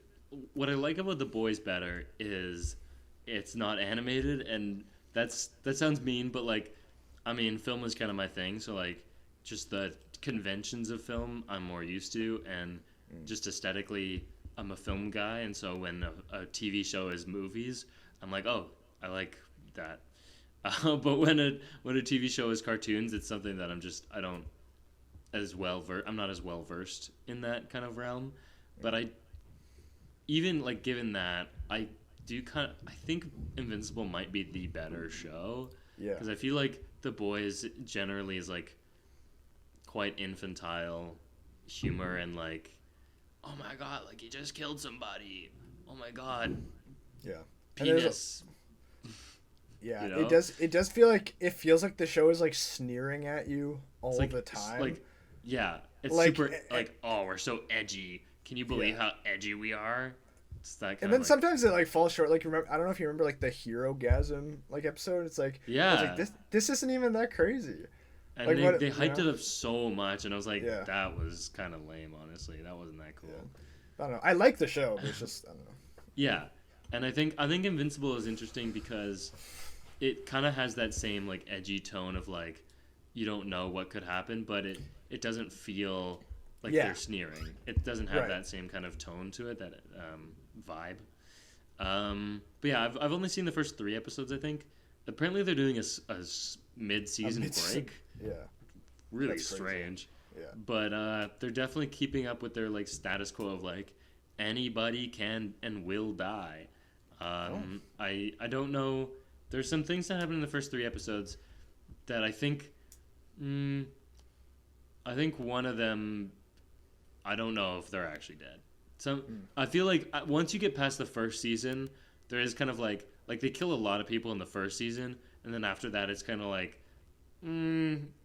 what I like about The Boys better is it's not animated, and that sounds mean, but like, I mean, film is kind of my thing, so like, just the conventions of film I'm more used to, and just aesthetically, I'm a film guy, and so when a TV show is movies, I'm like, oh, I like that. But when a TV show is cartoons, it's something that I'm not as well versed in that kind of realm. But I even like given that I think Invincible might be the better show. Yeah. Because I feel like The Boys generally is like quite infantile humor and like, oh my god, like he just killed somebody. Oh my god. Yeah. Penis. Yeah, you know? It does feel like the show is like sneering at you all the time. Like, yeah, it's like, super like, oh, we're so edgy. Can you believe how edgy we are? It's that kind and then of like, sometimes it like falls short. Like, remember, I don't know if you remember like the Hero-gasm like episode. It's like, yeah, it's like this isn't even that crazy. And like, they hyped it up so much, and I was like, Yeah. that was kind of lame, honestly. That wasn't that cool. Yeah. I don't know. I like the show, but it's just I don't know. Yeah, and I think Invincible is interesting because it kind of has that same like edgy tone of like you don't know what could happen, but it doesn't feel like they're sneering. It doesn't have that same kind of tone to it, that vibe. But yeah, I've only seen the first 3 episodes, I think. Apparently they're doing a mid-season break. Yeah. Really That's strange. Yeah. But they're definitely keeping up with their like status quo of like anybody can and will die. I don't know. There's some things that happen in the first 3 episodes that I think one of them, I don't know if they're actually dead. I feel like once you get past the first season, there is kind of like they kill a lot of people in the first season, and then after that it's kind of like,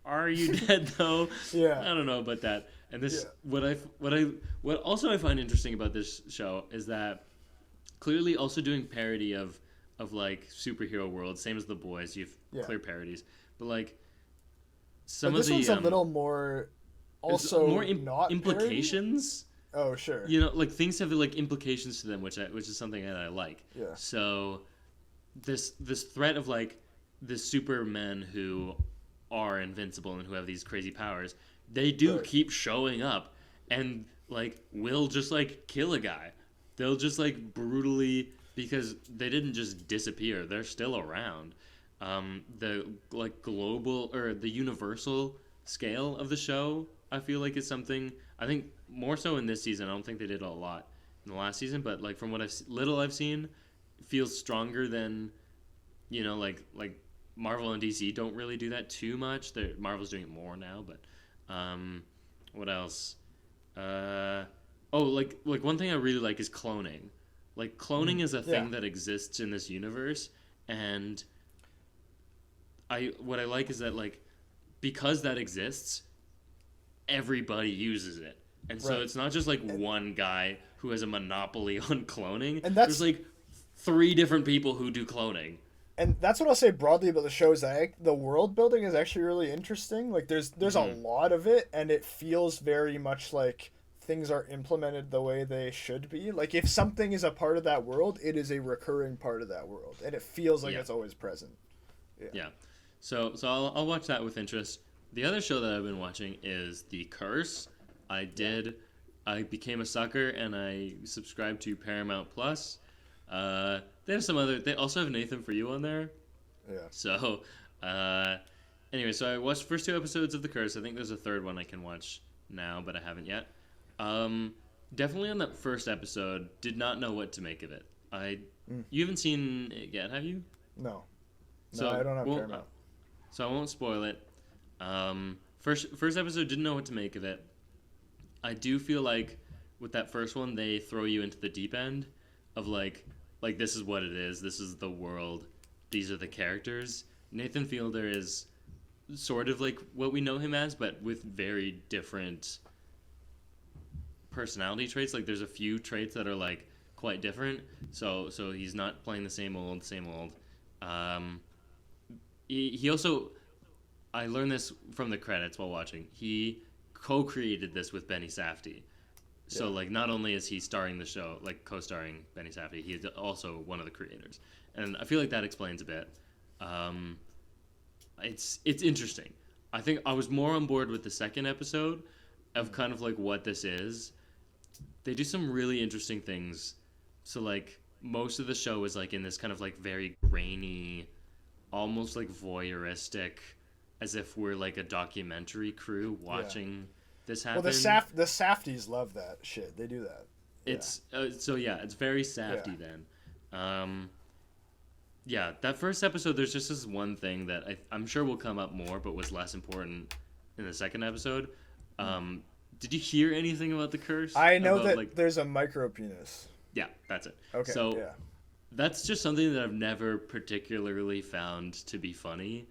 are you dead though? Yeah. I don't know about that. And this, what also I find interesting about this show is that clearly also doing parody of like superhero worlds, same as The Boys. You've clear parodies, but like this one's a little more, also more not implications. Parody? Oh sure. You know, like things have like implications to them, which is something that I like. Yeah. So this threat of like the supermen who are invincible and who have these crazy powers, they do keep showing up and like will just like kill a guy. They'll just like brutally, because they didn't just disappear, they're still around. The like global or the universal scale of the show, I feel like is something, I think more so in this season. I don't think they did a lot in the last season, but like from what I've seen, it feels stronger than, you know, like Marvel and DC don't really do that too much. Marvel's doing it more now, but what else? Like one thing I really like is cloning. Like cloning is a thing that exists in this universe, and what I like is that like because that exists, everybody uses it. And so it's not just like one guy who has a monopoly on cloning. And there's like 3 different people who do cloning. And that's what I'll say broadly about the show is that the world building is actually really interesting. Like there's a lot of it, and it feels very much like things are implemented the way they should be. Like if something is a part of that world, it is a recurring part of that world, and it feels like it's always present. Yeah. So I'll watch that with interest. The other show that I've been watching is The Curse. I became a sucker and I subscribed to Paramount Plus. They also have Nathan For You on there. Yeah. So, anyway, so I watched the first 2 episodes of The Curse. I think there's a 3rd one I can watch now, but I haven't yet. Definitely on that first episode, did not know what to make of it. You haven't seen it yet, have you? No. So I don't have Paramount. So I won't spoil it. First episode, didn't know what to make of it. I do feel like with that first one, they throw you into the deep end of like this is what it is. This is the world. These are the characters. Nathan Fielder is sort of like what we know him as, but with very different personality traits. Like there's a few traits that are like quite different. So he's not playing the same old. He also, I learned this from the credits while watching. He co-created this with Benny Safdie. So, like, not only is he starring the show, like, co-starring Benny Safdie, he is also one of the creators. And I feel like that explains a bit. It's interesting. I think I was more on board with the second episode of kind of, like, what this is. They do some really interesting things. So, like, most of the show is, like, in this kind of, like, very grainy, almost, like, voyeuristic, as if we're, like, a documentary crew watching this happen. Well, the Safdies love that shit. They do that. It's it's very Safdie then. That first episode, there's just this one thing that I'm sure will come up more, but was less important in the second episode. Did you hear anything about the curse? I know that, like, there's a micro penis. Yeah, that's it. Okay. So that's just something that I've never particularly found to be funny.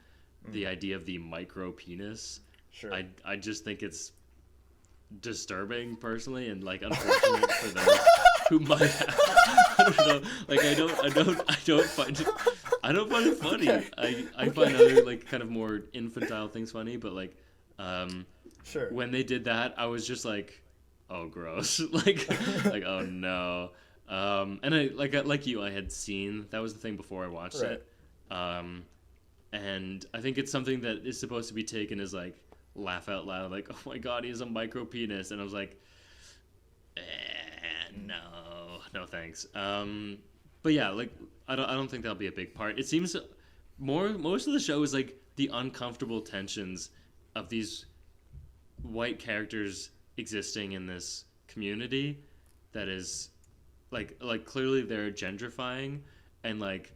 The idea of the micro penis. Sure. I just think it's disturbing personally, and, like, unfortunate for those who might have. I don't know. Like, I don't find it funny. Okay. I find other, like, kind of more infantile things funny, but, like, sure. When they did that, I was just like, oh, gross. like oh no. And I like you, I had seen that was the thing before I watched it. And I think it's something that is supposed to be taken as, like, laugh out loud, like, oh my god, he has a micro penis, and I was like, no thanks. But yeah, like, I don't think that'll be a big part. It seems most of the show is, like, the uncomfortable tensions of these white characters existing in this community that is like clearly they're gentrifying and, like,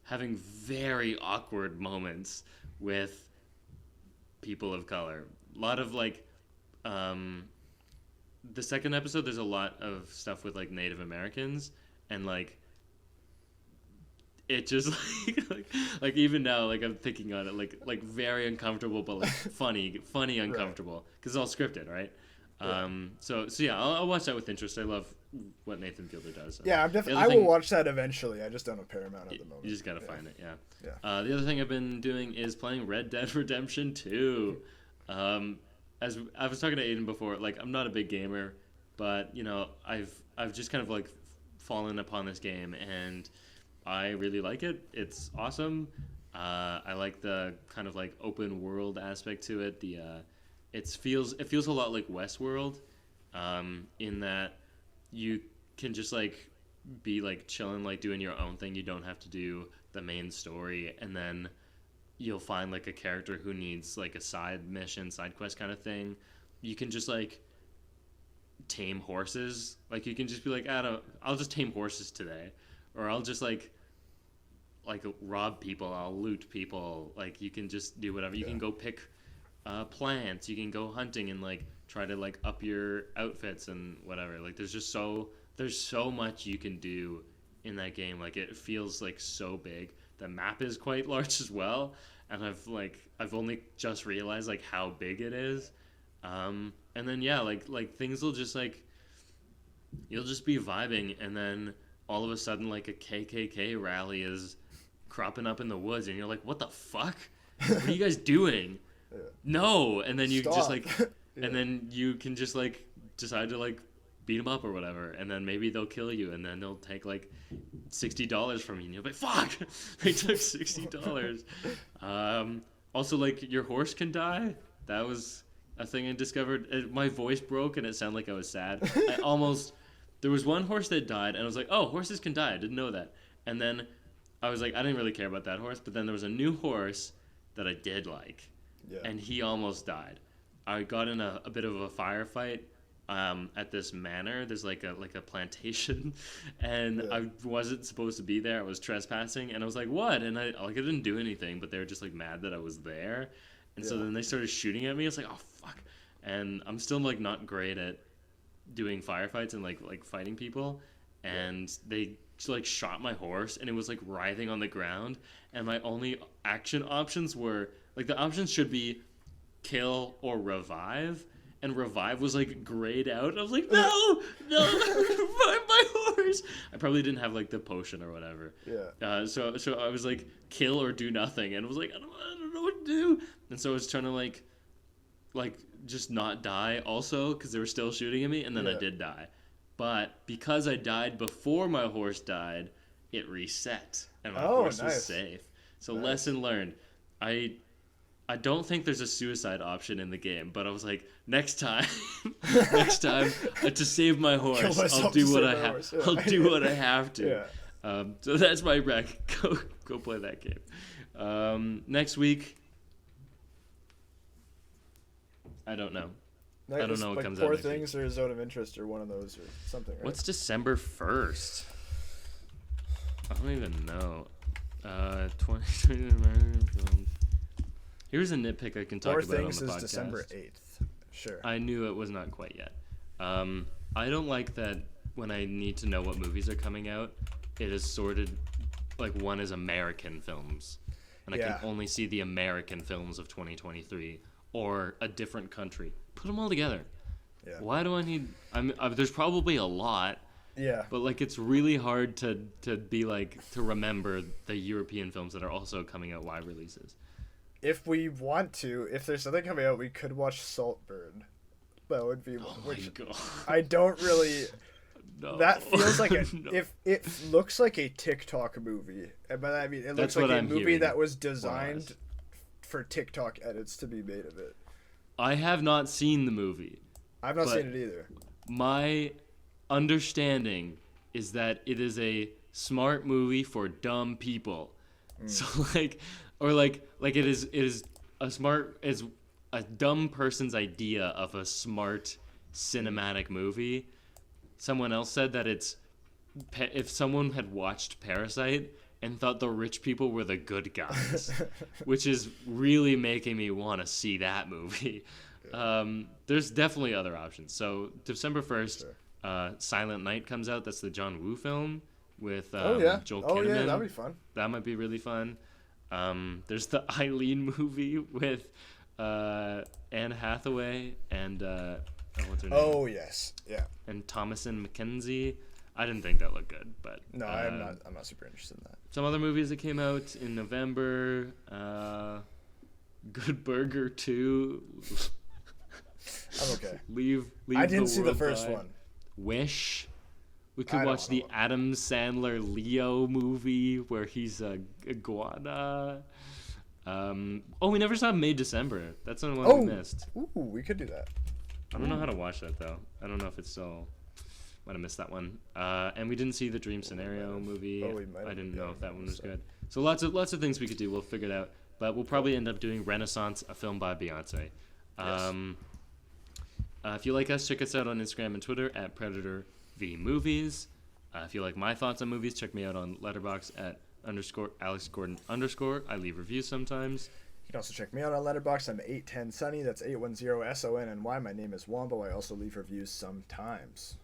having very awkward moments with people of color. A lot of, like, the second episode, there's a lot of stuff with, like, Native Americans, and, like, it just like even now, like, I'm thinking on it, like very uncomfortable, but, like, funny uncomfortable, because it's all scripted, right? So yeah, I'll watch that with interest. I love what Nathan Fielder does. So. Yeah, I will watch that eventually. I just don't have Paramount at the moment. You just gotta find it, yeah. The other thing I've been doing is playing Red Dead Redemption 2. As I was talking to Aidan before, like, I'm not a big gamer, but, you know, I've just kind of, like, fallen upon this game, and I really like it. It's awesome. I like the kind of, like, open world aspect to it. It feels a lot like Westworld, in that you can just, like, be, like, chilling, like, doing your own thing. You don't have to do the main story, and then you'll find, like, a character who needs, like, a side quest kind of thing. You can just, like, tame horses. Like, you can just be like, I'll just tame horses today, or I'll just, like rob people, I'll loot people. Like, you can just do whatever. You can go pick plants, you can go hunting and, like, try to, like, up your outfits and whatever. Like, there's so much you can do in that game. Like, it feels, like, so big. The map is quite large as well, and I've only just realized, like, how big it is. And then like things will just, like, you'll just be vibing, and then all of a sudden, like, a KKK rally is cropping up in the woods, and you're like, what the fuck? What are you guys doing? No. And then you just, like, and then you can just, like, decide to, like, beat them up or whatever, and then maybe they'll kill you, and then they'll take, like, $60 from you, and you'll be like, fuck, they took $60. Also, like, your horse can die. That was a thing I discovered. My voice broke, and it sounded like I was sad. There was one horse that died, and I was like, oh, horses can die. I didn't know that. And then I was like, I didn't really care about that horse, but then there was a new horse that I did like, and he almost died. I got in a bit of a firefight at this manor. There's like a plantation, and I wasn't supposed to be there. I was trespassing, and I was like, what? And I didn't do anything, but they were just, like, mad that I was there. And so then they started shooting at me. I was like, oh fuck. And I'm still, like, not great at doing firefights and like fighting people, and they just, like, shot my horse, and it was, like, writhing on the ground, and my only action options were, like, the options should be kill or revive, and revive was, like, grayed out. I was like, no, revive my horse. I probably didn't have, like, the potion or whatever. So I was like, kill or do nothing, and I was like, I don't know what to do. And so I was trying to, like, like just not die also because they were still shooting at me, and then I did die. But because I died before my horse died, it reset and my horse was safe. So lesson learned. I don't think there's a suicide option in the game, but I was like, next time, to save my horse, I'll do what I have. I'll do what I have to. Yeah. So that's my rec. Go play that game. Next week, I don't know. I don't know what comes out next week. Poor Things or Zone of Interest or one of those or something. Right? What's December 1st? I don't even know. 2020 American films. Here's a nitpick I can talk about on the podcast. Poor Things is December 8th. Sure. I knew it was not quite yet. I don't like that when I need to know what movies are coming out, it is sorted like one is American films. And I can only see the American films of 2023 or a different country. Put them all together. Yeah. Why do I need... there's probably a lot. Yeah. But like it's really hard to be like to remember the European films that are also coming out wide releases. If we want to, if there's something coming out, we could watch Saltburn. That would be one. My God. I don't really... No. That feels like if it looks like a TikTok movie. But I mean, it looks like a movie that was designed for TikTok edits to be made of it. I have not seen the movie. I've not seen it either. My understanding is that it is a smart movie for dumb people. So like it is a smart is a dumb person's idea of a smart cinematic movie. Someone else said that it's if someone had watched Parasite and thought the rich people were the good guys, which is really making me want to see that movie. There's definitely other options. So December 1st, Silent Night comes out. That's the John Woo film with Joel Kinnaman. Oh yeah, that'd be fun. That might be really fun. There's the Eileen movie with Anne Hathaway and what's her name? Oh yes, yeah. And Thomasin McKenzie. I didn't think that looked good, but no, I'm not super interested in that. Some other movies that came out in November. Good Burger 2. I'm okay. Leave I didn't see the first one. Wish. We could watch the Adam Sandler Leo movie where he's a iguana. We never saw May December. That's the one we missed. Ooh, we could do that. I don't know how to watch that though. I don't know if it's still. Might have missed that one. And we didn't see the Dream Scenario movie. I didn't know if that one was good. So lots of things we could do. We'll figure it out. But we'll probably end up doing Renaissance, a film by Beyonce. Yes. If you like us, check us out on Instagram and Twitter at PredatorVMovies. If you like my thoughts on movies, check me out on Letterboxd at _AlexGordon_. I leave reviews sometimes. You can also check me out on Letterboxd. I'm 810Sunny. That's 810SONNY. My name is Wombo. I also leave reviews sometimes.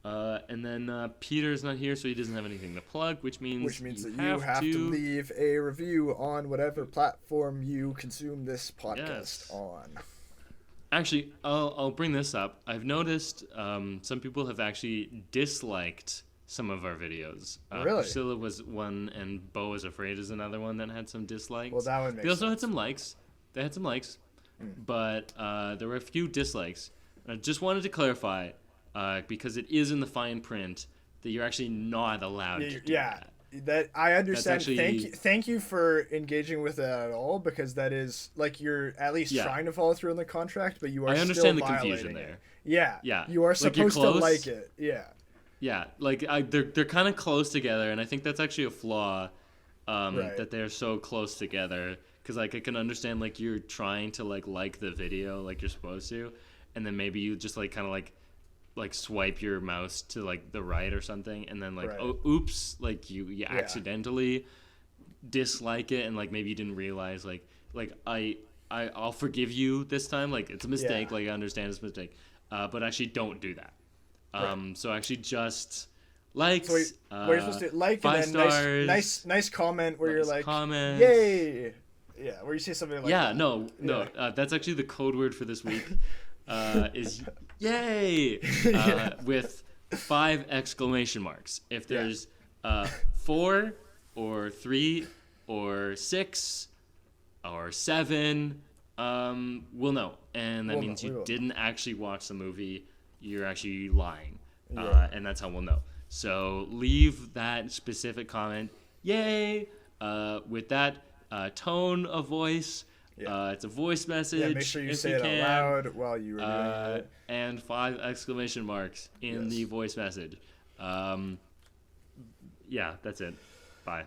And then Peter's not here, so he doesn't have anything to plug, which means that you have to leave a review on whatever platform you consume this podcast on. Actually, I'll bring this up. I've noticed some people have actually disliked some of our videos. Really? Priscilla was one, and Beau is Afraid is another one that had some dislikes. Well, that one makes They also had some likes. They had some likes, but there were a few dislikes. I just wanted to clarify. Because it is in the fine print that you're actually not allowed to do that. That I understand. Thank you for engaging with that at all, because that is like you're at least trying to follow through on the contract, but you are. I understand still the confusion there. Yeah, you are supposed to like it. Yeah, like they're kind of close together, and I think that's actually a flaw. That they're so close together, because like I can understand like you're trying to like the video like you're supposed to, and then maybe you just like kind of like swipe your mouse to like the right or something, and then oops, like you accidentally dislike it, and like maybe you didn't realize like I'll forgive you this time, like it's a mistake, like I understand it's a mistake, but actually don't do that. So actually just likes, so we're supposed to like 5 and then stars, nice comment where you're like comments. Yay, where you say something like that. No, that's actually the code word for this week. Is yay with 5 exclamation marks. If there's 4 or 3 or 6 or 7 We'll know, and that means you didn't actually watch the movie. You're actually lying, and that's how we'll know. So leave that specific comment. Yay! With that tone of voice. Yeah. It's a voice message. Yeah, make sure you say it out loud while you are doing it. And 5 exclamation marks in the voice message. Yeah, that's it. Bye.